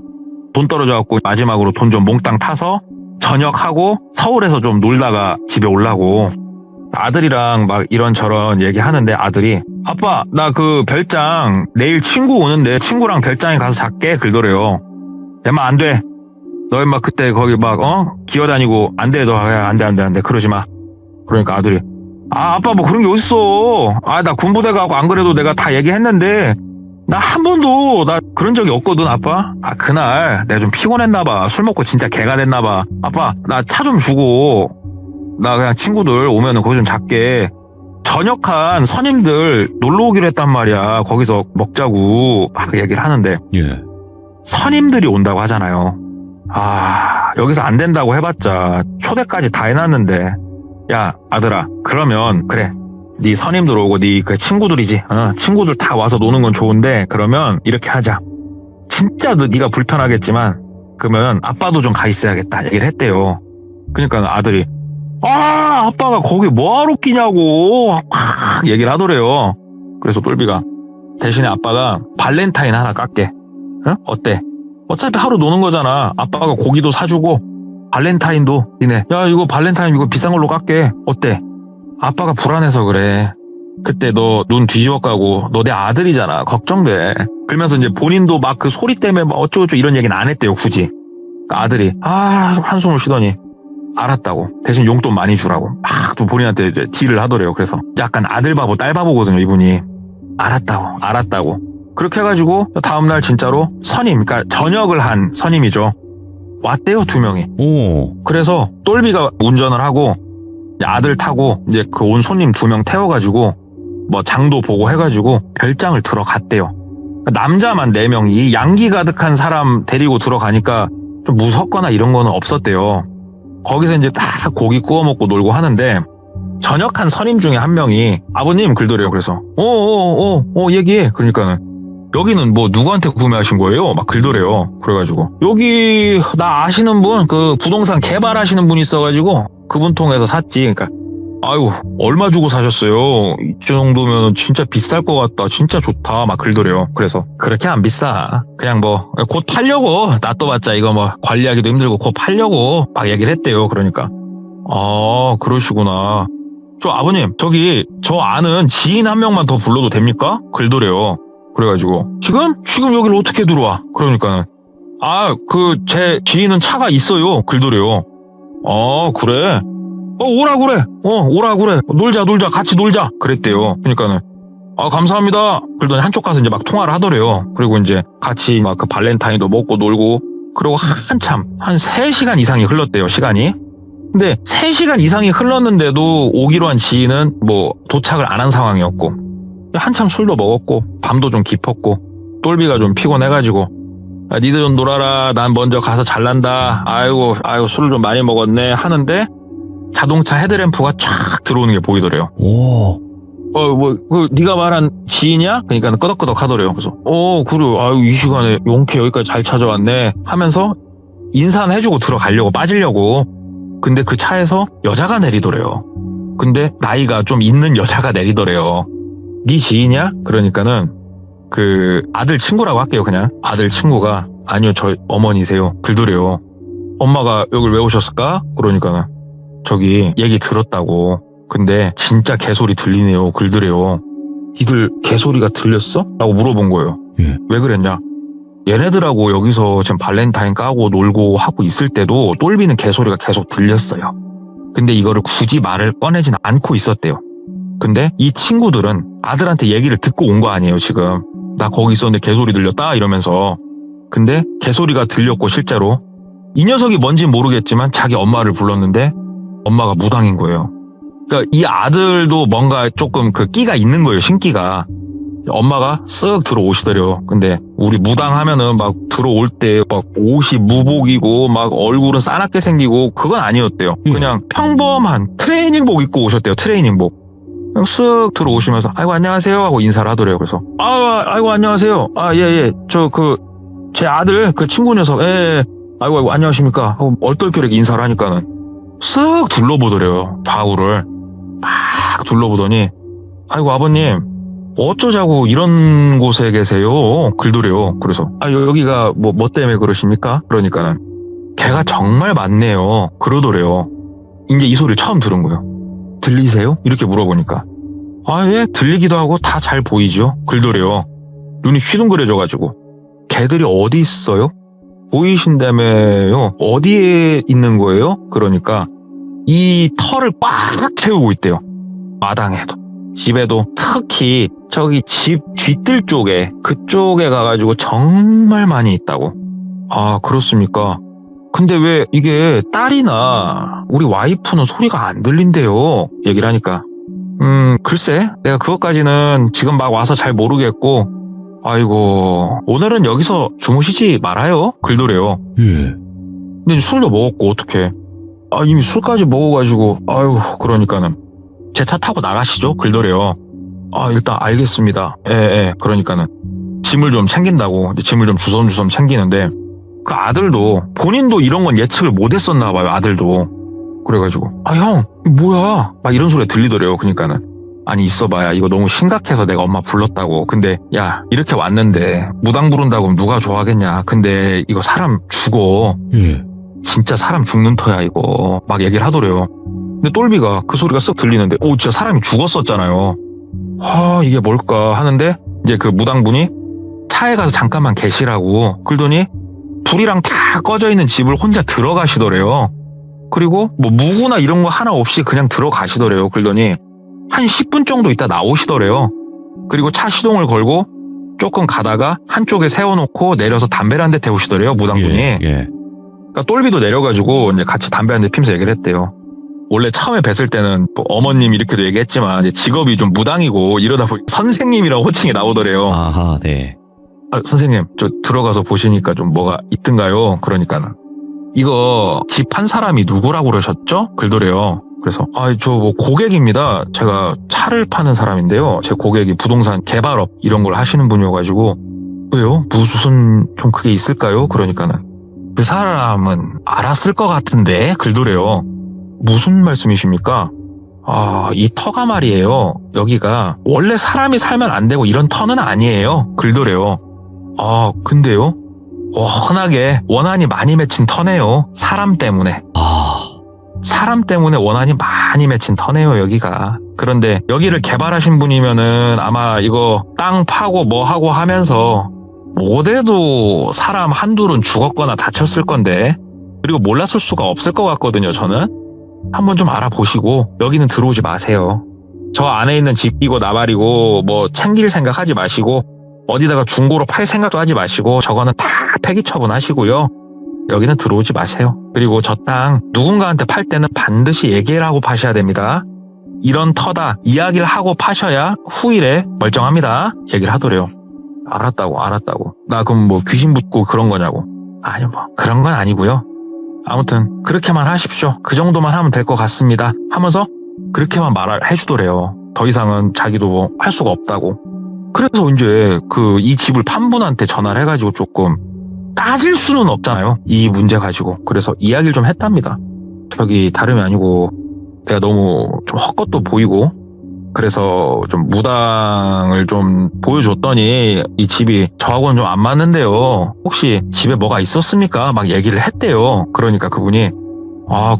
돈 떨어져갖고 마지막으로 돈 좀 몽땅 타서 전역하고 서울에서 좀 놀다가 집에 오려고 아들이랑 막 이런저런 얘기하는데 아들이 아빠 나 그 별장 내일 친구 오는데 친구랑 별장에 가서 잘게 그러더래요. 야마 안 돼. 너 임마 그때 거기 막 기어다니고 안 돼 너 안 돼 그러지 마. 그러니까 아들이 아 아빠 뭐 그런 게 어딨어. 아 나 군부대 가고 안 그래도 내가 다 얘기했는데 나 한 번도 나 그런 적이 없거든 아빠. 아 그날 내가 좀 피곤했나 봐. 술 먹고 진짜 개가 됐나 봐. 아빠 나 차 좀 주고 나 그냥 친구들 오면은 거기 좀 잘게. 전역한 선임들 놀러 오기로 했단 말이야. 거기서 먹자고 막 얘기를 하는데 예. 선임들이 온다고 하잖아요. 아 여기서 안 된다고 해봤자 초대까지 다 해놨는데 야 아들아 그러면 그래 네 선임들 오고 네 그 친구들이지 친구들 다 와서 노는 건 좋은데 그러면 이렇게 하자. 진짜 네가 불편하겠지만 그러면 아빠도 좀 가 있어야겠다 얘기를 했대요. 그러니까 아들이 아 아빠가 거기 뭐하러 끼냐고 막 얘기를 하더래요. 그래서 똘비가 대신에 아빠가 발렌타인 하나 깎게. 어때? 어차피 하루 노는 거잖아. 아빠가 고기도 사주고 발렌타인도 니네 야 이거 발렌타인 이거 비싼 걸로 깎게. 어때? 아빠가 불안해서 그래. 그때 너 눈 뒤집어 까고 너 내 아들이잖아. 걱정돼. 그러면서 이제 본인도 막 그 소리 때문에 막 어쩌고저쩌고 이런 얘기는 안 했대요 굳이. 그러니까 아들이 한숨을 쉬더니 알았다고. 대신 용돈 많이 주라고. 막 또 본인한테 이제 딜을 하더래요. 그래서 약간 아들 바보 딸 바보거든요 이분이. 알았다고. 그렇게 해가지고 다음날 진짜로 선임 그러니까 전역을 한 선임이죠. 왔대요 2명이. 오. 그래서 똘비가 운전을 하고 아들 타고 이제 그 온 손님 2명 태워가지고 뭐 장도 보고 해가지고 별장을 들어갔대요. 남자만 4명이 이 양기 가득한 사람 데리고 들어가니까 좀 무섭거나 이런 거는 없었대요. 거기서 이제 다 고기 구워 먹고 놀고 하는데 전역한 선임 중에 한 명이 아버님 글더래요. 그래서 얘기해. 그러니까는 여기는 뭐 누구한테 구매하신 거예요? 막 글더래요. 그래가지고 여기 나 아시는 분 그 부동산 개발하시는 분 있어가지고 그분 통해서 샀지. 그러니까 아유 얼마 주고 사셨어요? 이 정도면 진짜 비쌀 것 같다. 진짜 좋다. 막 글더래요. 그래서 그렇게 안 비싸. 그냥 뭐 곧 팔려고 놔둬봤자 이거 뭐 관리하기도 힘들고 곧 팔려고 막 얘기를 했대요. 그러니까 그러시구나. 저 아버님 저기 저 아는 지인 한 명만 더 불러도 됩니까? 글더래요. 그래가지고 지금 여기를 어떻게 들어와? 그러니까는 제 지인은 차가 있어요. 글더래요. 그래. 오라 그래. 놀자 같이 놀자. 그랬대요. 그러니까는 감사합니다. 그러더니 한쪽 가서 이제 막 통화를 하더래요. 그리고 이제 같이 막 그 발렌타인도 먹고 놀고 그리고 한참 한 3시간 이상이 흘렀대요. 시간이. 근데 3시간 이상이 흘렀는데도 오기로 한 지인은 뭐 도착을 안 한 상황이었고 한참 술도 먹었고 밤도 좀 깊었고 똘비가 좀 피곤해가지고 니들 좀 놀아라. 난 먼저 가서 잘난다. 아이고 술을 좀 많이 먹었네 하는데 자동차 헤드램프가 쫙 들어오는 게 보이더래요. 오. 네가 말한 지인이야? 그러니까 끄덕끄덕 하더래요. 그래서 그래. 이 시간에 용케 여기까지 잘 찾아왔네 하면서 인사는 해주고 들어가려고 빠지려고. 근데 그 차에서 여자가 내리더래요. 근데 나이가 좀 있는 여자가 내리더래요. 네 지인이야? 그러니까는 그 아들 친구라고 할게요. 그냥 아들 친구가 아니요 저 어머니세요. 글더래요. 엄마가 여길 왜 오셨을까? 그러니까는 저기 얘기 들었다고. 근데 진짜 개소리 들리네요. 글더래요. 니들 개소리가 들렸어? 라고 물어본 거예요. 예. 왜 그랬냐? 얘네들하고 여기서 지금 발렌타인 까고 놀고 하고 있을 때도 똘비는 개소리가 계속 들렸어요. 근데 이거를 굳이 말을 꺼내진 않고 있었대요. 근데 이 친구들은 아들한테 얘기를 듣고 온 거 아니에요, 지금. 나 거기 있었는데 개소리 들렸다 이러면서. 근데 개소리가 들렸고 실제로 이 녀석이 뭔진 모르겠지만 자기 엄마를 불렀는데 엄마가 무당인 거예요. 그러니까 이 아들도 뭔가 조금 그 끼가 있는 거예요, 신기가. 엄마가 쓱 들어오시더래요. 근데 우리 무당 하면은 막 들어올 때 막 옷이 무복이고 막 얼굴은 싸납게 생기고 그건 아니었대요. 그냥 평범한 트레이닝복 입고 오셨대요, 트레이닝복. 그냥 쓱 들어오시면서 아이고 안녕하세요 하고 인사를 하더래요. 그래서 아이고 안녕하세요. 예. 제 아들 그 친구 녀석 아이고 안녕하십니까 하고 얼떨결에 인사를 하니까는 쓱 둘러보더래요. 좌우를 막 둘러보더니 아이고 아버님 어쩌자고 이런 곳에 계세요? 글더래요. 그래서 여기가 뭐 때문에 그러십니까? 그러니까는 개가 정말 많네요. 그러더래요. 이제 이 소리를 처음 들은 거예요. 들리세요? 이렇게 물어보니까 예 들리기도 하고 다 잘 보이죠. 글더래요. 눈이 휘둥그레져가지고 개들이 어디 있어요? 보이신다며요. 어디에 있는 거예요? 그러니까 이 털을 꽉 채우고 있대요. 마당에도 집에도 특히 저기 집 뒤뜰 쪽에 그쪽에 가가지고 정말 많이 있다고. 그렇습니까? 근데 왜 이게 딸이나 우리 와이프는 소리가 안 들린대요. 얘기를 하니까 글쎄 내가 그것까지는 지금 막 와서 잘 모르겠고 아이고 오늘은 여기서 주무시지 말아요. 글더래요. 근데 술도 먹었고 어떡해. 이미 술까지 먹어가지고 아이고 그러니까는 제 차 타고 나가시죠. 글더래요. 일단 알겠습니다. 예. 그러니까는 짐을 좀 챙긴다고 짐을 좀 주섬주섬 챙기는데 그 아들도 본인도 이런 건 예측을 못했었나 봐요. 아들도. 그래가지고 형 뭐야 막 이런 소리가 들리더래요. 그러니까는 아니 있어봐야 이거 너무 심각해서 내가 엄마 불렀다고. 근데 야 이렇게 왔는데 무당 부른다고 누가 좋아하겠냐. 근데 이거 사람 죽어. 진짜 사람 죽는 터야 이거 막 얘기를 하더래요. 근데 똘비가 그 소리가 쓱 들리는데 진짜 사람이 죽었었잖아요. 이게 뭘까 하는데 이제 그 무당분이 차에 가서 잠깐만 계시라고 그러더니 불이랑 다 꺼져 있는 집을 혼자 들어가시더래요. 그리고 뭐 무구나 이런 거 하나 없이 그냥 들어가시더래요. 그러더니 한 10분 정도 있다 나오시더래요. 그리고 차 시동을 걸고 조금 가다가 한쪽에 세워놓고 내려서 담배를 한 대 태우시더래요. 무당분이. 그러니까 똘비도 내려가지고 이제 같이 담배 한 대 피면서 얘기를 했대요. 원래 처음에 뵀을 때는 뭐 어머님 이렇게도 얘기했지만 이제 직업이 좀 무당이고 이러다 보니 선생님이라고 호칭이 나오더래요. 아하, 네. 선생님 저 들어가서 보시니까 좀 뭐가 있던가요? 그러니까는 이거 집 한 사람이 누구라고 그러셨죠? 글더래요. 그래서 저 뭐 고객입니다. 제가 차를 파는 사람인데요. 제 고객이 부동산 개발업 이런 걸 하시는 분이어가지고 왜요? 무슨 좀 그게 있을까요? 그러니까는 그 사람은 알았을 것 같은데 글더래요. 무슨 말씀이십니까? 이 터가 말이에요. 여기가 원래 사람이 살면 안 되고 이런 터는 아니에요. 글더래요. 근데요? 워낙에 원한이 많이 맺힌 터네요. 사람 때문에. 사람 때문에 원한이 많이 맺힌 터네요, 여기가. 그런데 여기를 개발하신 분이면은 아마 이거 땅 파고 뭐 하고 하면서 못해도 사람 한둘은 죽었거나 다쳤을 건데 그리고 몰랐을 수가 없을 것 같거든요, 저는. 한번 좀 알아보시고 여기는 들어오지 마세요. 저 안에 있는 집이고 나발이고 뭐 챙길 생각 하지 마시고 어디다가 중고로 팔 생각도 하지 마시고 저거는 다 폐기 처분하시고요. 여기는 들어오지 마세요. 그리고 저 땅 누군가한테 팔 때는 반드시 얘기를 하고 파셔야 됩니다. 이런 터다 이야기를 하고 파셔야 후일에 멀쩡합니다. 얘기를 하더래요. 알았다고. 나 그럼 뭐 귀신 붙고 그런 거냐고. 아니 뭐 그런 건 아니고요. 아무튼 그렇게만 하십시오. 그 정도만 하면 될 것 같습니다. 하면서 그렇게만 말을 해주더래요. 더 이상은 자기도 뭐 할 수가 없다고. 그래서 이제 이 집을 판 분한테 전화를 해가지고 조금 따질 수는 없잖아요. 이 문제 가지고. 그래서 이야기를 좀 했답니다. 저기 다름이 아니고 내가 너무 좀 헛것도 보이고 그래서 좀 무당을 좀 보여줬더니 이 집이 저하고는 좀 안 맞는데요. 혹시 집에 뭐가 있었습니까? 막 얘기를 했대요. 그러니까 그분이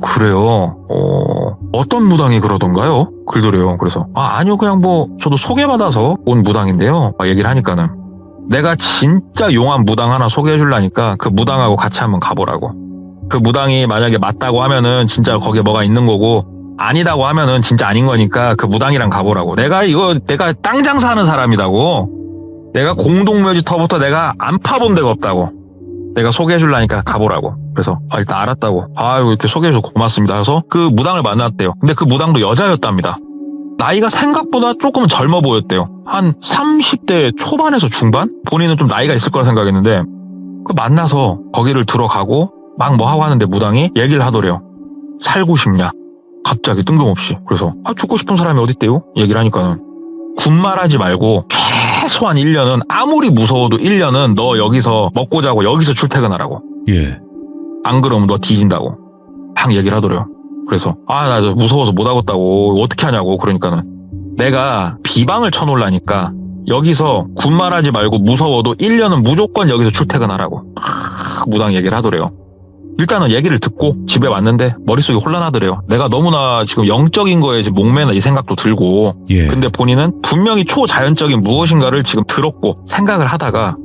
그래요. 어떤 무당이 그러던가요? 글더래요. 그래서 아니요 그냥 뭐 저도 소개받아서 온 무당인데요. 막 얘기를 하니까는 내가 진짜 용한 무당 하나 소개해 주려니까 그 무당하고 같이 한번 가보라고. 그 무당이 만약에 맞다고 하면은 진짜 거기에 뭐가 있는 거고 아니다고 하면은 진짜 아닌 거니까 그 무당이랑 가보라고. 내가 땅 장사하는 사람이라고. 내가 공동묘지터부터 내가 안 파본 데가 없다고. 내가 소개해 줄라니까 가보라고. 그래서 일단 알았다고. 아유 이렇게 소개해 줘서 고맙습니다. 그래서 그 무당을 만났대요. 근데 그 무당도 여자였답니다. 나이가 생각보다 조금 젊어 보였대요. 한 30대 초반에서 중반? 본인은 좀 나이가 있을 거라 생각했는데 그 만나서 거기를 들어가고 막 뭐 하고 하는데 무당이 얘기를 하더래요. 살고 싶냐? 갑자기 뜬금없이. 그래서 죽고 싶은 사람이 어딨대요? 얘기를 하니까는 군말하지 말고 최소한 1년은 아무리 무서워도 1년은 너 여기서 먹고 자고 여기서 출퇴근하라고. 예. 안 그러면 너 뒤진다고 막 얘기를 하더래요. 그래서 나 무서워서 못 하겠다고 어떻게 하냐고. 그러니까는 내가 비방을 쳐놓으려니까 여기서 군말하지 말고 무서워도 1년은 무조건 여기서 출퇴근하라고 무당 얘기를 하더래요. 일단은 얘기를 듣고 집에 왔는데 머릿속이 혼란하더래요. 내가 너무나 지금 영적인 거에 지금 목매나 이 생각도 들고 예. 근데 본인은 분명히 초자연적인 무엇인가를 지금 들었고 생각을 하다가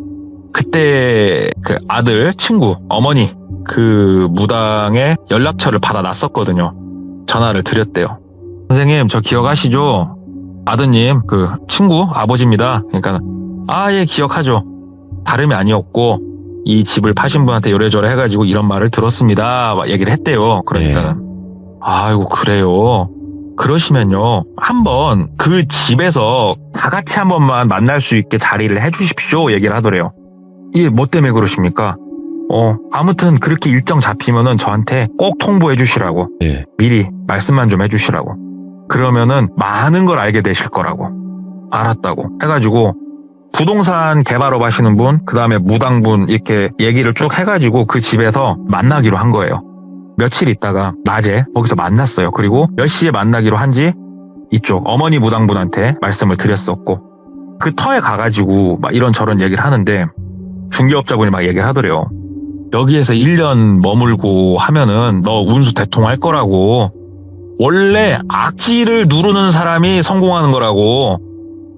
그때 그 아들 친구 어머니 그 무당의 연락처를 받아놨었거든요. 전화를 드렸대요. 선생님 저 기억하시죠? 아드님 그 친구 아버지입니다. 그러니까 예 기억하죠. 다름이 아니었고 이 집을 파신 분한테 요래저래 해가지고 이런 말을 들었습니다. 막 얘기를 했대요. 그러니까 아이고 그래요. 그러시면요 한번 그 집에서 다 같이 한 번만 만날 수 있게 자리를 해주십시오. 얘기를 하더래요. 이게 뭐 때문에 그러십니까? 아무튼 그렇게 일정 잡히면은 저한테 꼭 통보해 주시라고. 예. 미리 말씀만 좀 해주시라고. 그러면은 많은 걸 알게 되실 거라고. 알았다고 해가지고 부동산 개발업 하시는 분, 그 다음에 무당분 이렇게 얘기를 쭉 해가지고 그 집에서 만나기로 한 거예요. 며칠 있다가 낮에 거기서 만났어요. 그리고 몇 시에 만나기로 한지 이쪽 어머니 무당분한테 말씀을 드렸었고 그 터에 가가지고 막 이런저런 얘기를 하는데 중개업자분이 막 얘기를 하더래요. 여기에서 1년 머물고 하면은 너 운수 대통할 거라고. 원래 악지를 누르는 사람이 성공하는 거라고.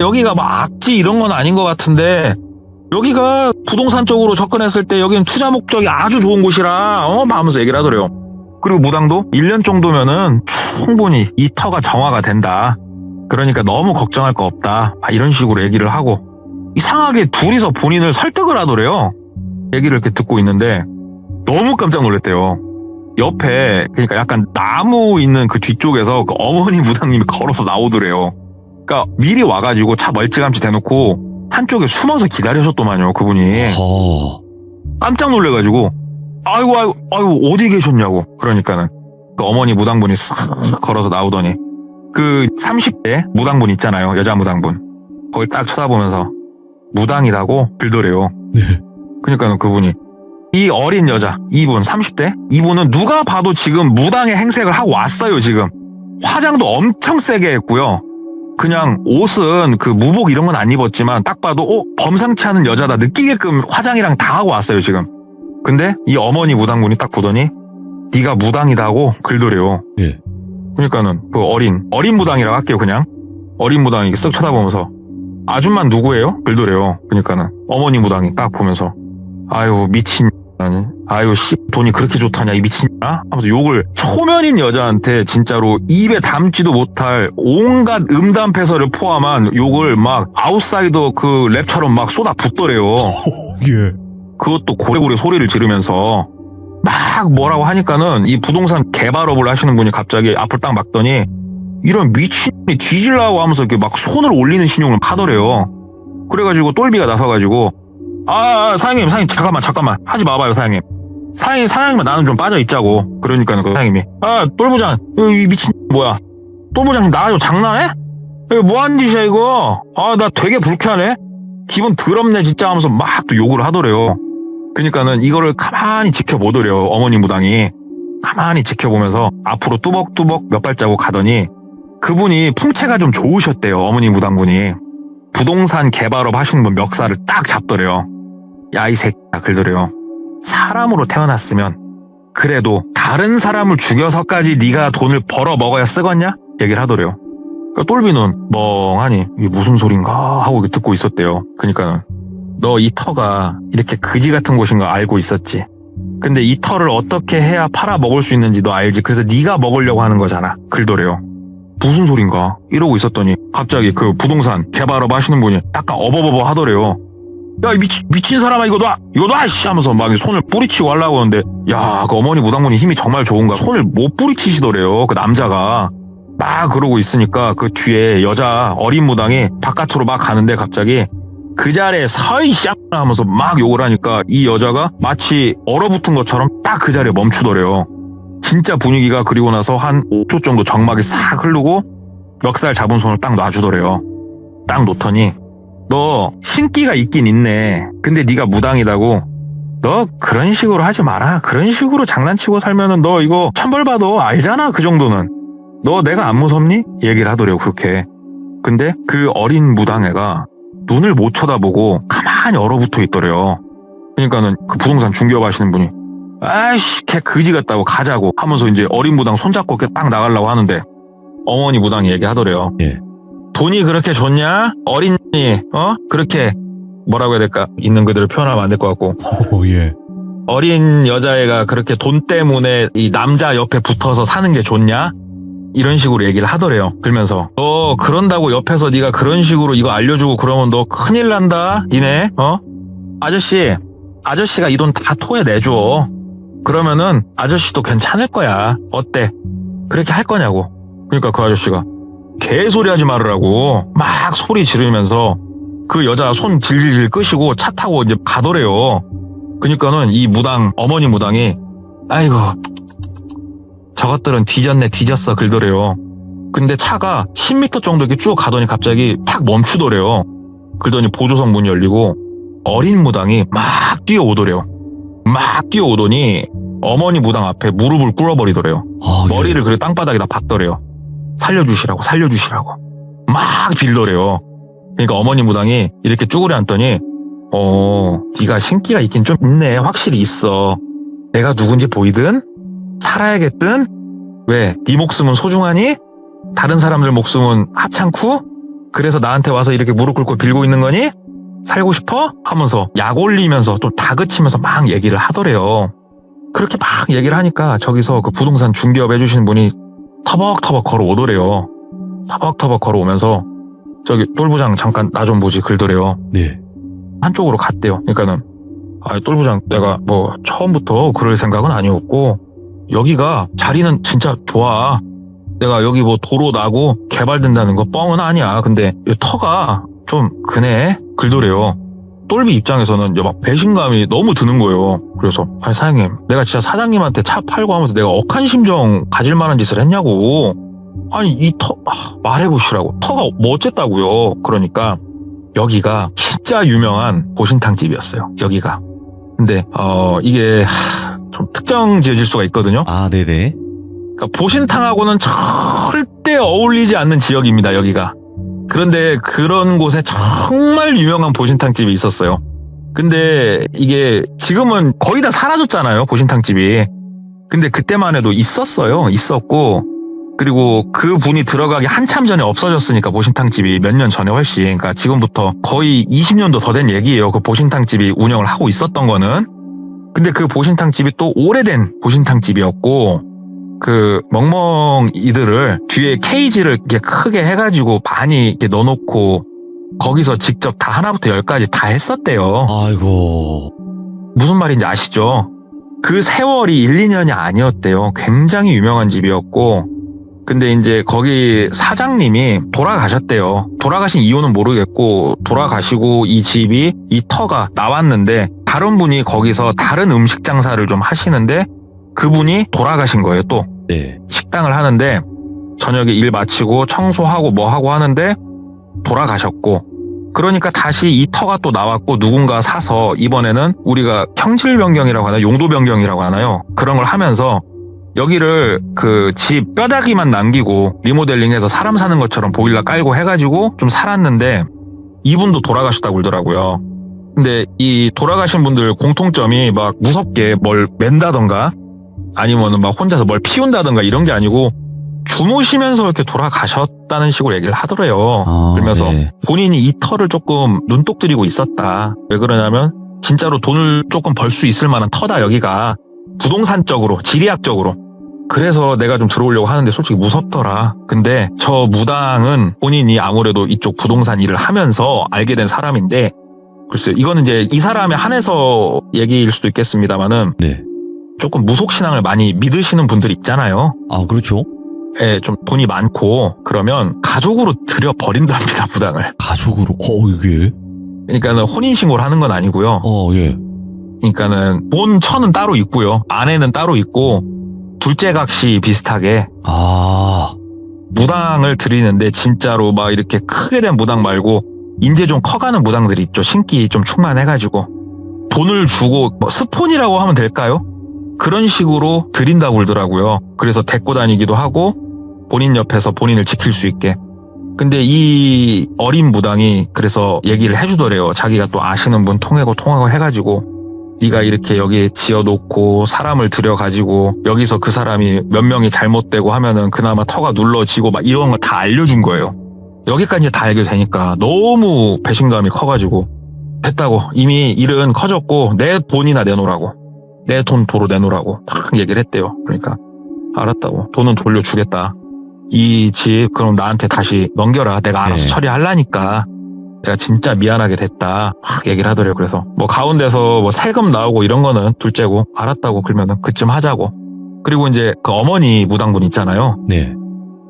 여기가 뭐 악지 이런 건 아닌 것 같은데 여기가 부동산 쪽으로 접근했을 때 여기는 투자 목적이 아주 좋은 곳이라 하면서 얘기를 하더래요. 그리고 무당도 1년 정도면은 충분히 이 터가 정화가 된다. 그러니까 너무 걱정할 거 없다. 이런 식으로 얘기를 하고 이상하게 둘이서 본인을 설득을 하더래요. 얘기를 이렇게 듣고 있는데 너무 깜짝 놀랐대요. 옆에 그러니까 약간 나무 있는 그 뒤쪽에서 그 어머니 무당님이 걸어서 나오더래요. 그러니까 미리 와가지고 차 멀찌감치 대놓고 한쪽에 숨어서 기다리셨더만요. 그분이. 깜짝 놀래가지고 아이고 어디 계셨냐고. 그러니까는 그 어머니 무당분이 싹 걸어서 나오더니 그 30대 무당분 있잖아요. 여자 무당분. 거길 딱 쳐다보면서 무당이라고 빌더래요. 네. 그러니까는 그분이 이 어린 여자 이분 30대 이분은 누가 봐도 지금 무당의 행색을 하고 왔어요. 지금 화장도 엄청 세게 했고요. 그냥 옷은 그 무복 이런 건 안 입었지만 딱 봐도 범상치 않은 여자다 느끼게끔 화장이랑 다 하고 왔어요 지금. 근데 이 어머니 무당분이 딱 보더니 네가 무당이다고 글더래요. 예. 그러니까는 그 어린 무당이라고 할게요. 그냥 어린 무당이 쓱 쳐다보면서 아줌마 누구예요? 글더래요. 그러니까는 어머니 무당이 딱 보면서 아유 미친 아유 씨 돈이 그렇게 좋다냐 이 미친냐 하면서 욕을 초면인 여자한테 진짜로 입에 담지도 못할 온갖 음담패설을 포함한 욕을 막 아웃사이더 그 랩처럼 막 쏟아 붓더래요. 예. 그것도 고래고래 소리를 지르면서 막 뭐라고 하니까는 이 부동산 개발업을 하시는 분이 갑자기 앞을 딱 막더니 이런 미친이 뒤질라고 하면서 이렇게 막 손을 올리는 신용을 하더래요. 그래가지고 똘비가 나서가지고 사장님 잠깐만 하지 마봐요 사장님. 사장님만 나는 좀 빠져있자고. 그러니까는 그 사장님이 똘부장 이 미친 뭐야 똘부장 나가지고 장난해? 이거 뭐하는 짓이야 이거. 나 되게 불쾌하네. 기분 더럽네 진짜 하면서 막 또 욕을 하더래요. 그러니까는 이거를 가만히 지켜보더래요. 어머니 무당이 가만히 지켜보면서 앞으로 뚜벅뚜벅 몇 발자국 가더니 그분이 풍채가 좀 좋으셨대요. 어머니 무당분이 부동산 개발업 하시는 분 멱살을 딱 잡더래요. 야 이 새끼야 글더래요. 사람으로 태어났으면 그래도 다른 사람을 죽여서까지 네가 돈을 벌어 먹어야 쓰겄냐? 얘기를 하더래요. 그러니까 똘비는 멍하니 이게 무슨 소린가 하고 듣고 있었대요. 그러니까 너 이 터가 이렇게 그지 같은 곳인 거 알고 있었지. 근데 이 털을 어떻게 해야 팔아 먹을 수 있는지 너 알지? 그래서 네가 먹으려고 하는 거잖아. 글도래요. 무슨 소린가? 이러고 있었더니 갑자기 그 부동산 개발업 하시는 분이 약간 어버버버 하더래요. 야, 이 미친 사람아, 이거 놔! 씨! 하면서 막 손을 뿌리치고 하려고 하는데, 야, 그 어머니 무당분이 힘이 정말 좋은가? 손을 못 뿌리치시더래요. 그 남자가. 막 그러고 있으니까 그 뒤에 여자 어린 무당이 바깥으로 막 가는데 갑자기 그 자리에 서이 쌍 하면서 막 욕을 하니까 이 여자가 마치 얼어붙은 것처럼 딱 그 자리에 멈추더래요. 진짜 분위기가 그리고 나서 한 5초 정도 정막이 싹 흐르고 멱살 잡은 손을 딱 놔주더래요. 딱 놓더니 너 신기가 있긴 있네. 근데 네가 무당이다고. 너 그런 식으로 하지 마라. 그런 식으로 장난치고 살면은 너 이거 천벌받아. 알잖아 그 정도는. 너 내가 안 무섭니? 얘기를 하더래요 그렇게. 근데 그 어린 무당애가 눈을 못 쳐다보고 가만히 얼어붙어 있더래요. 그러니까는 그 부동산 중개업 하시는 분이 아이씨 걔 그지 같다고 가자고 하면서 이제 어린 무당 손잡고 이렇게 딱 나가려고 하는데 어머니 무당이 얘기하더래요. 예. 돈이 그렇게 좋냐? 어린이 그렇게 뭐라고 해야 될까? 있는 그대로 표현하면 안 될 것 같고 예. 어린 여자애가 그렇게 돈 때문에 이 남자 옆에 붙어서 사는 게 좋냐? 이런 식으로 얘기를 하더래요. 그러면서 너 그런다고 옆에서 네가 그런 식으로 이거 알려주고 그러면 너 큰일 난다. 니네 아저씨가 이 돈 다 토해내줘. 그러면은 아저씨도 괜찮을 거야. 어때? 그렇게 할 거냐고. 그러니까 그 아저씨가 개소리 하지 말으라고 막 소리 지르면서 그 여자 손 질질질 끄시고 차 타고 이제 가더래요. 그러니까는 이 무당 어머니 무당이 아이고 저것들은 뒤졌어 글더래요. 근데 차가 10m 정도 이렇게 쭉 가더니 갑자기 탁 멈추더래요. 그러더니 보조석 문이 열리고 어린 무당이 막 뛰어오더래요. 막 뛰어오더니 어머니 무당 앞에 무릎을 꿇어버리더래요. 머리를 그래 땅바닥에다 박더래요. 살려주시라고 막 빌더래요. 그러니까 어머니 무당이 이렇게 쭈그려 앉더니 네가 신기가 있긴 좀 있네. 확실히 있어. 내가 누군지 보이든 살아야겠든 왜? 네 목숨은 소중하니? 다른 사람들 목숨은 하찮고? 그래서 나한테 와서 이렇게 무릎 꿇고 빌고 있는 거니? 살고 싶어? 하면서 약 올리면서 또 다그치면서 막 얘기를 하더래요. 그렇게 막 얘기를 하니까 저기서 그 부동산 중개업 해주시는 분이 터벅터벅 걸어오더래요. 터벅터벅 걸어오면서 저기 똘부장 잠깐 나 좀 보지 글더래요. 네. 한쪽으로 갔대요. 그러니까는 똘부장 내가 뭐 처음부터 그럴 생각은 아니었고 여기가 자리는 진짜 좋아. 내가 여기 뭐 도로 나고 개발된다는 거 뻥은 아니야. 근데 이 터가 좀 그네 글더래요. 똘비 입장에서는 막 배신감이 너무 드는 거예요. 그래서 사장님 내가 진짜 사장님한테 차 팔고 하면서 내가 억한 심정 가질 만한 짓을 했냐고. 아니 이 터 말해보시라고. 터가 뭐 어쨌다고요. 그러니까 여기가 진짜 유명한 보신탕집이었어요. 여기가. 근데 이게 좀 특정 지어질 수가 있거든요. 아, 네네. 그러니까 보신탕하고는 절대 어울리지 않는 지역입니다. 여기가. 그런데 그런 곳에 정말 유명한 보신탕집이 있었어요. 근데 이게 지금은 거의 다 사라졌잖아요. 보신탕집이. 근데 그때만 해도 있었고 그리고 그 분이 들어가기 한참 전에 없어졌으니까 보신탕집이 몇 년 전에 훨씬. 그러니까 지금부터 거의 20년도 더 된 얘기예요. 그 보신탕집이 운영을 하고 있었던 거는. 근데 그 보신탕집이 또 오래된 보신탕집이었고 그 멍멍이들을 뒤에 케이지를 이렇게 크게 해가지고 많이 이렇게 넣어놓고 거기서 직접 다 하나부터 10까지 다 했었대요. 아이고. 무슨 말인지 아시죠? 그 세월이 1, 2년이 아니었대요. 굉장히 유명한 집이었고 근데 이제 거기 사장님이 돌아가셨대요. 돌아가신 이유는 모르겠고 돌아가시고 이 집이 이 터가 나왔는데 다른 분이 거기서 다른 음식 장사를 좀 하시는데 그분이 돌아가신 거예요. 또 네. 식당을 하는데 저녁에 일 마치고 청소하고 뭐 하고 하는데 돌아가셨고 그러니까 다시 이 터가 또 나왔고 누군가 사서 이번에는 우리가 형질 변경이라고 하나요? 용도 변경이라고 하나요? 그런 걸 하면서 여기를 그 집 뼈다귀만 남기고 리모델링해서 사람 사는 것처럼 보일러 깔고 해가지고 좀 살았는데 이분도 돌아가셨다고 그러더라고요. 근데 이 돌아가신 분들 공통점이 막 무섭게 뭘 맨다던가 아니면은 막 혼자서 뭘 피운다던가 이런 게 아니고 주무시면서 이렇게 돌아가셨다는 식으로 얘기를 하더래요. 그러면서 네. 본인이 이 터를 조금 눈독 들이고 있었다. 왜 그러냐면 진짜로 돈을 조금 벌 수 있을 만한 터다 여기가. 부동산적으로, 지리학적으로. 그래서 내가 좀 들어오려고 하는데 솔직히 무섭더라. 근데 저 무당은 본인이 아무래도 이쪽 부동산 일을 하면서 알게 된 사람인데, 글쎄요, 이거는 이제 이 사람에 한해서 얘기일 수도 있겠습니다만은, 네. 조금 무속신앙을 많이 믿으시는 분들 있잖아요. 아, 그렇죠. 예, 좀 돈이 많고 그러면 가족으로 들여버린답니다, 무당을. 가족으로, 이게. 그러니까는 혼인신고를 하는 건 아니고요. 예. 그러니까는 본처는 따로 있고요. 아내는 따로 있고, 둘째 각시 비슷하게 아, 무당을 드리는데 진짜로 막 이렇게 크게 된 무당 말고 이제 좀 커가는 무당들이 있죠. 신기 좀 충만해가지고 돈을 주고 뭐 스폰이라고 하면 될까요? 그런 식으로 드린다고 그러더라고요. 그래서 데리고 다니기도 하고 본인 옆에서 본인을 지킬 수 있게. 근데 이 어린 무당이 그래서 얘기를 해주더래요. 자기가 또 아시는 분 통하고 해가지고, 네가 이렇게 여기 지어놓고 사람을 들여가지고 여기서 그 사람이 몇 명이 잘못되고 하면은 그나마 터가 눌러지고 막 이런 거 다 알려준 거예요. 여기까지 다 알게 되니까 너무 배신감이 커가지고, 됐다고, 이미 일은 커졌고 내 돈이나 내놓으라고, 내 돈 도로 내놓으라고 딱 얘기를 했대요. 그러니까 알았다고, 돈은 돌려주겠다, 이 집 그럼 나한테 다시 넘겨라, 내가 알아서 처리하려니까, 내가 진짜 미안하게 됐다 막 얘기를 하더래요. 그래서 뭐 가운데서 뭐 세금 나오고 이런 거는 둘째고, 알았다고, 그러면은 그쯤 하자고. 그리고 이제 그 어머니 무당분 있잖아요. 네.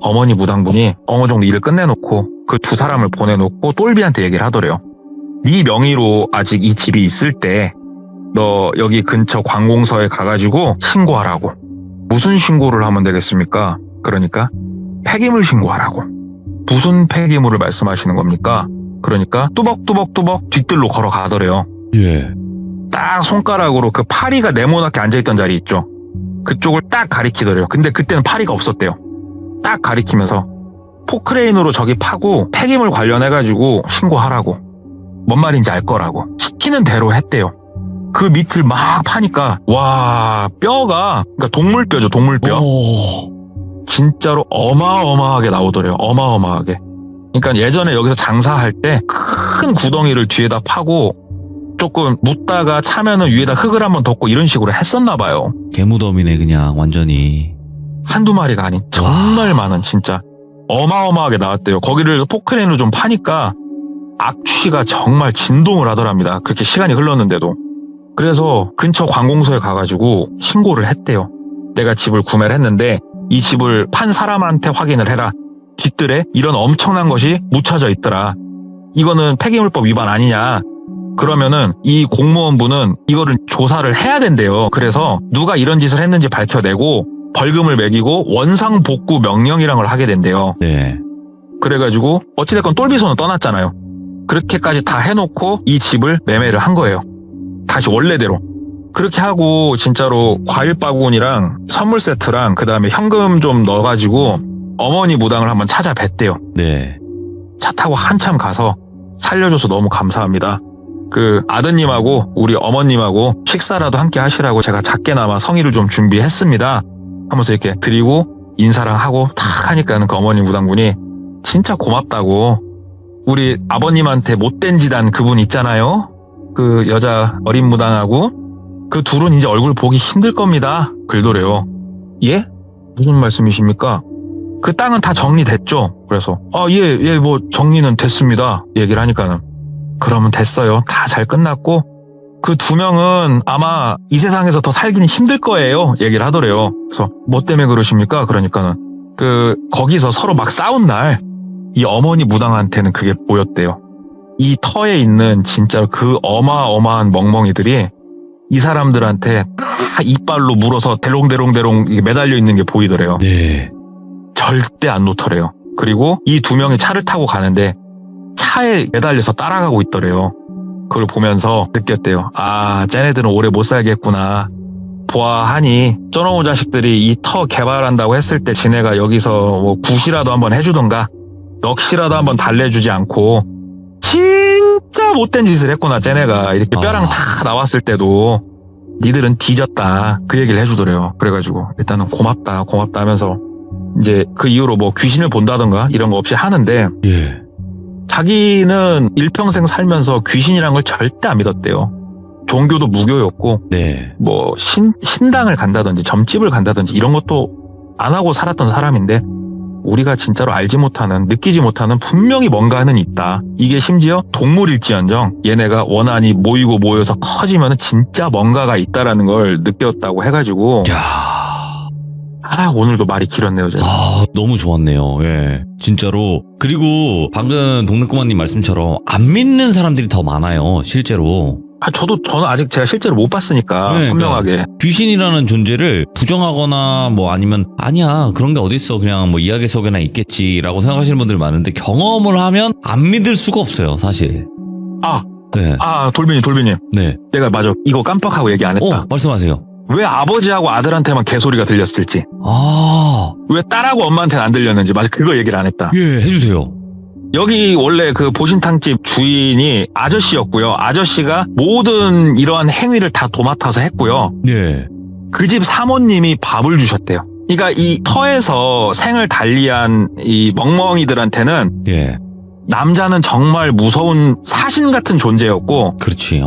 어머니 무당분이 어느 정도 일을 끝내놓고 그 두 사람을 보내놓고 똘비한테 얘기를 하더래요. 네 명의로 아직 이 집이 있을 때 너 여기 근처 관공서에 가가지고 신고하라고. 무슨 신고를 하면 되겠습니까? 그러니까 폐기물 신고하라고. 무슨 폐기물을 말씀하시는 겁니까? 그러니까 뚜벅뚜벅 뒤뜰로 걸어가더래요. 예. 딱 손가락으로 그 파리가 네모나게 앉아있던 자리 있죠. 그쪽을 딱 가리키더래요. 근데 그때는 파리가 없었대요. 딱 가리키면서 포크레인으로 저기 파고 폐기물 관련해가지고 신고하라고. 뭔 말인지 알 거라고. 시키는 대로 했대요. 그 밑을 막 파니까 와, 뼈가, 그러니까 동물뼈죠, 동물뼈. 진짜로 어마어마하게 나오더래요. 어마어마하게. 그러니까 예전에 여기서 장사할 때 큰 구덩이를 뒤에다 파고 조금 묻다가 차면은 위에다 흙을 한번 덮고 이런 식으로 했었나 봐요. 개무덤이네, 그냥 완전히. 한두 마리가 아닌 정말 많은, 진짜 어마어마하게 나왔대요. 거기를 포크레인으로 좀 파니까 악취가 정말 진동을 하더랍니다. 그렇게 시간이 흘렀는데도. 그래서 근처 관공서에 가가지고 신고를 했대요. 내가 집을 구매를 했는데 이 집을 판 사람한테 확인을 해라. 뒷뜰에 이런 엄청난 것이 묻혀져 있더라. 이거는 폐기물법 위반 아니냐. 그러면은 이 공무원분은 이거를 조사를 해야 된대요. 그래서 누가 이런 짓을 했는지 밝혀내고 벌금을 매기고 원상복구 명령이란 걸 하게 된대요. 네. 그래가지고 어찌됐건 똘비손은 떠났잖아요. 그렇게까지 다 해놓고 이 집을 매매를 한 거예요. 다시 원래대로. 그렇게 하고 진짜로 과일 바구니랑 선물 세트랑 그 다음에 현금 좀 넣어가지고 어머니 무당을 한번 찾아뵀대요. 네. 차 타고 한참 가서 살려줘서 너무 감사합니다. 그 아드님하고 우리 어머님하고 식사라도 함께 하시라고 제가 작게나마 성의를 좀 준비했습니다 하면서 이렇게 드리고 인사랑 하고 탁 하니까는 그 어머니 무당분이 진짜 고맙다고, 우리 아버님한테 못된 짓 한 그분 있잖아요. 그 여자 어린 무당하고 그 둘은 이제 얼굴 보기 힘들 겁니다. 그러더래요. 예? 무슨 말씀이십니까? 그 땅은 다 정리됐죠? 그래서 예, 뭐 정리는 됐습니다. 얘기를 하니까는 그러면 됐어요. 다 잘 끝났고 그 두 명은 아마 이 세상에서 더 살기는 힘들 거예요. 얘기를 하더래요. 그래서 뭐 때문에 그러십니까? 그러니까는 거기서 서로 막 싸운 날 이 어머니 무당한테는 그게 보였대요. 이 터에 있는 진짜 그 어마어마한 멍멍이들이 이 사람들한테 다 이빨로 물어서 대롱대롱 매달려 있는 게 보이더래요. 네. 절대 안 놓더래요. 그리고 이 두 명이 차를 타고 가는데 차에 매달려서 따라가고 있더래요. 그걸 보면서 느꼈대요. 아, 쟤네들은 오래 못 살겠구나. 보아하니 저놈의 자식들이 이 터 개발한다고 했을 때 지네가 여기서 뭐 굿이라도 한번 해주던가 넋이라도 한번 달래주지 않고 진짜 못된 짓을 했구나. 쟤네가 이렇게 뼈랑 다 나왔을 때도 니들은 뒤졌다. 그 얘기를 해주더래요. 그래가지고 일단은 고맙다 하면서 이제 그 이후로 뭐 귀신을 본다던가 이런 거 없이 하는데, 예. 자기는 일평생 살면서 귀신이란 걸 절대 안 믿었대요. 종교도 무교였고 네. 뭐 신당을 간다든지 점집을 간다든지 이런 것도 안 하고 살았던 사람인데 우리가 진짜로 알지 못하는 느끼지 못하는 분명히 뭔가는 있다. 이게 심지어 동물일지언정 얘네가 원한이 모여서 커지면 진짜 뭔가가 있다라는 걸 느꼈다고 해가지고 야. 오늘도 말이 길었네요. 제가. 너무 좋았네요. 예. 진짜로. 그리고 방금 동네꼬마님 말씀처럼 안 믿는 사람들이 더 많아요. 실제로. 저는 아직 제가 실제로 못 봤으니까 네, 선명하게. 그러니까 귀신이라는 존재를 부정하거나 뭐 아니면 아니야 그런 게 어딨어 그냥 뭐 이야기 속에나 있겠지라고 생각하시는 분들이 많은데 경험을 하면 안 믿을 수가 없어요 사실. 네. 돌빈이. 네. 내가 맞아. 이거 깜빡하고 얘기 안 했다. 말씀하세요. 왜 아버지하고 아들한테만 개소리가 들렸을지. 왜 딸하고 엄마한테는 안 들렸는지. 맞아. 그거 얘기를 안 했다. 예, 해주세요. 여기 원래 그 보신탕집 주인이 아저씨였고요. 아저씨가 모든 이러한 행위를 다 도맡아서 했고요. 예. 그 집 사모님이 밥을 주셨대요. 그러니까 이 터에서 생을 달리한 이 멍멍이들한테는 예. 남자는 정말 무서운 사신 같은 존재였고 그렇지.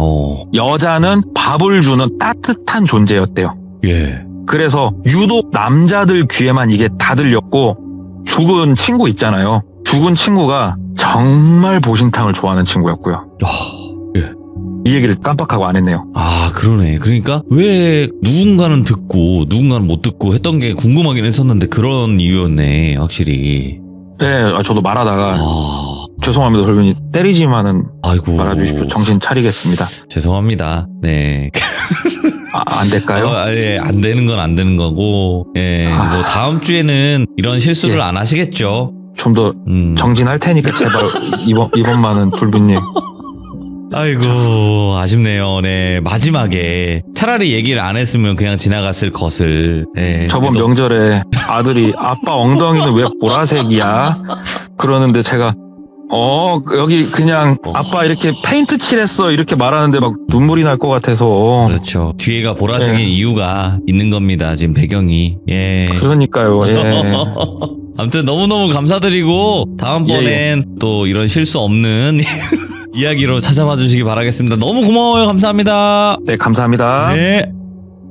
여자는 밥을 주는 따뜻한 존재였대요. 예. 그래서 유독 남자들 귀에만 이게 다 들렸고 죽은 친구 있잖아요. 죽은 친구가 정말 보신탕을 좋아하는 친구였고요. 예. 이 얘기를 깜빡하고 안 했네요. 그러네. 그러니까 왜 누군가는 듣고 누군가는 못 듣고 했던 게 궁금하긴 했었는데 그런 이유였네. 확실히. 네, 저도 말하다가 죄송합니다. 돌변이 때리지만은 아이고. 말아주십시오. 정신 차리겠습니다. 죄송합니다. 네. 안 될까요? 예, 안 되는 건 안 되는 거고. 예. 뭐 다음 주에는 이런 실수를 안 하시겠죠. 좀 더 정진할 테니까 제발 이번만은 돌빈님. 아이고 아쉽네요. 네 마지막에 차라리 얘기를 안 했으면 그냥 지나갔을 것을. 네, 저번 명절에 아들이 아빠 엉덩이는 왜 보라색이야? 그러는데 제가 여기 그냥 아빠 이렇게 페인트 칠했어 이렇게 말하는데 막 눈물이 날 것 같아서. 그렇죠. 뒤에가 보라색인 이유가 있는 겁니다. 지금 배경이. 예. 그러니까요. 예. 아무튼 너무너무 감사드리고 다음번엔 또 이런 실수 없는 이야기로 찾아봐 주시기 바라겠습니다. 너무 고마워요. 감사합니다. 네, 감사합니다. 네.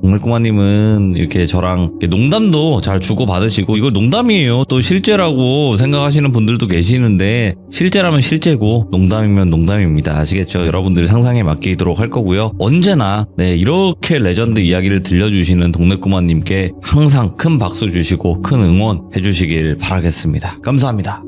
동물꼬마님은 이렇게 저랑 농담도 잘 주고받으시고 이거 농담이에요. 또 실제라고 생각하시는 분들도 계시는데 실제라면 실제고 농담이면 농담입니다. 아시겠죠? 여러분들이 상상에 맡기도록 할 거고요. 언제나 이렇게 레전드 이야기를 들려주시는 동네꼬마님께 항상 큰 박수 주시고 큰 응원 해주시길 바라겠습니다. 감사합니다.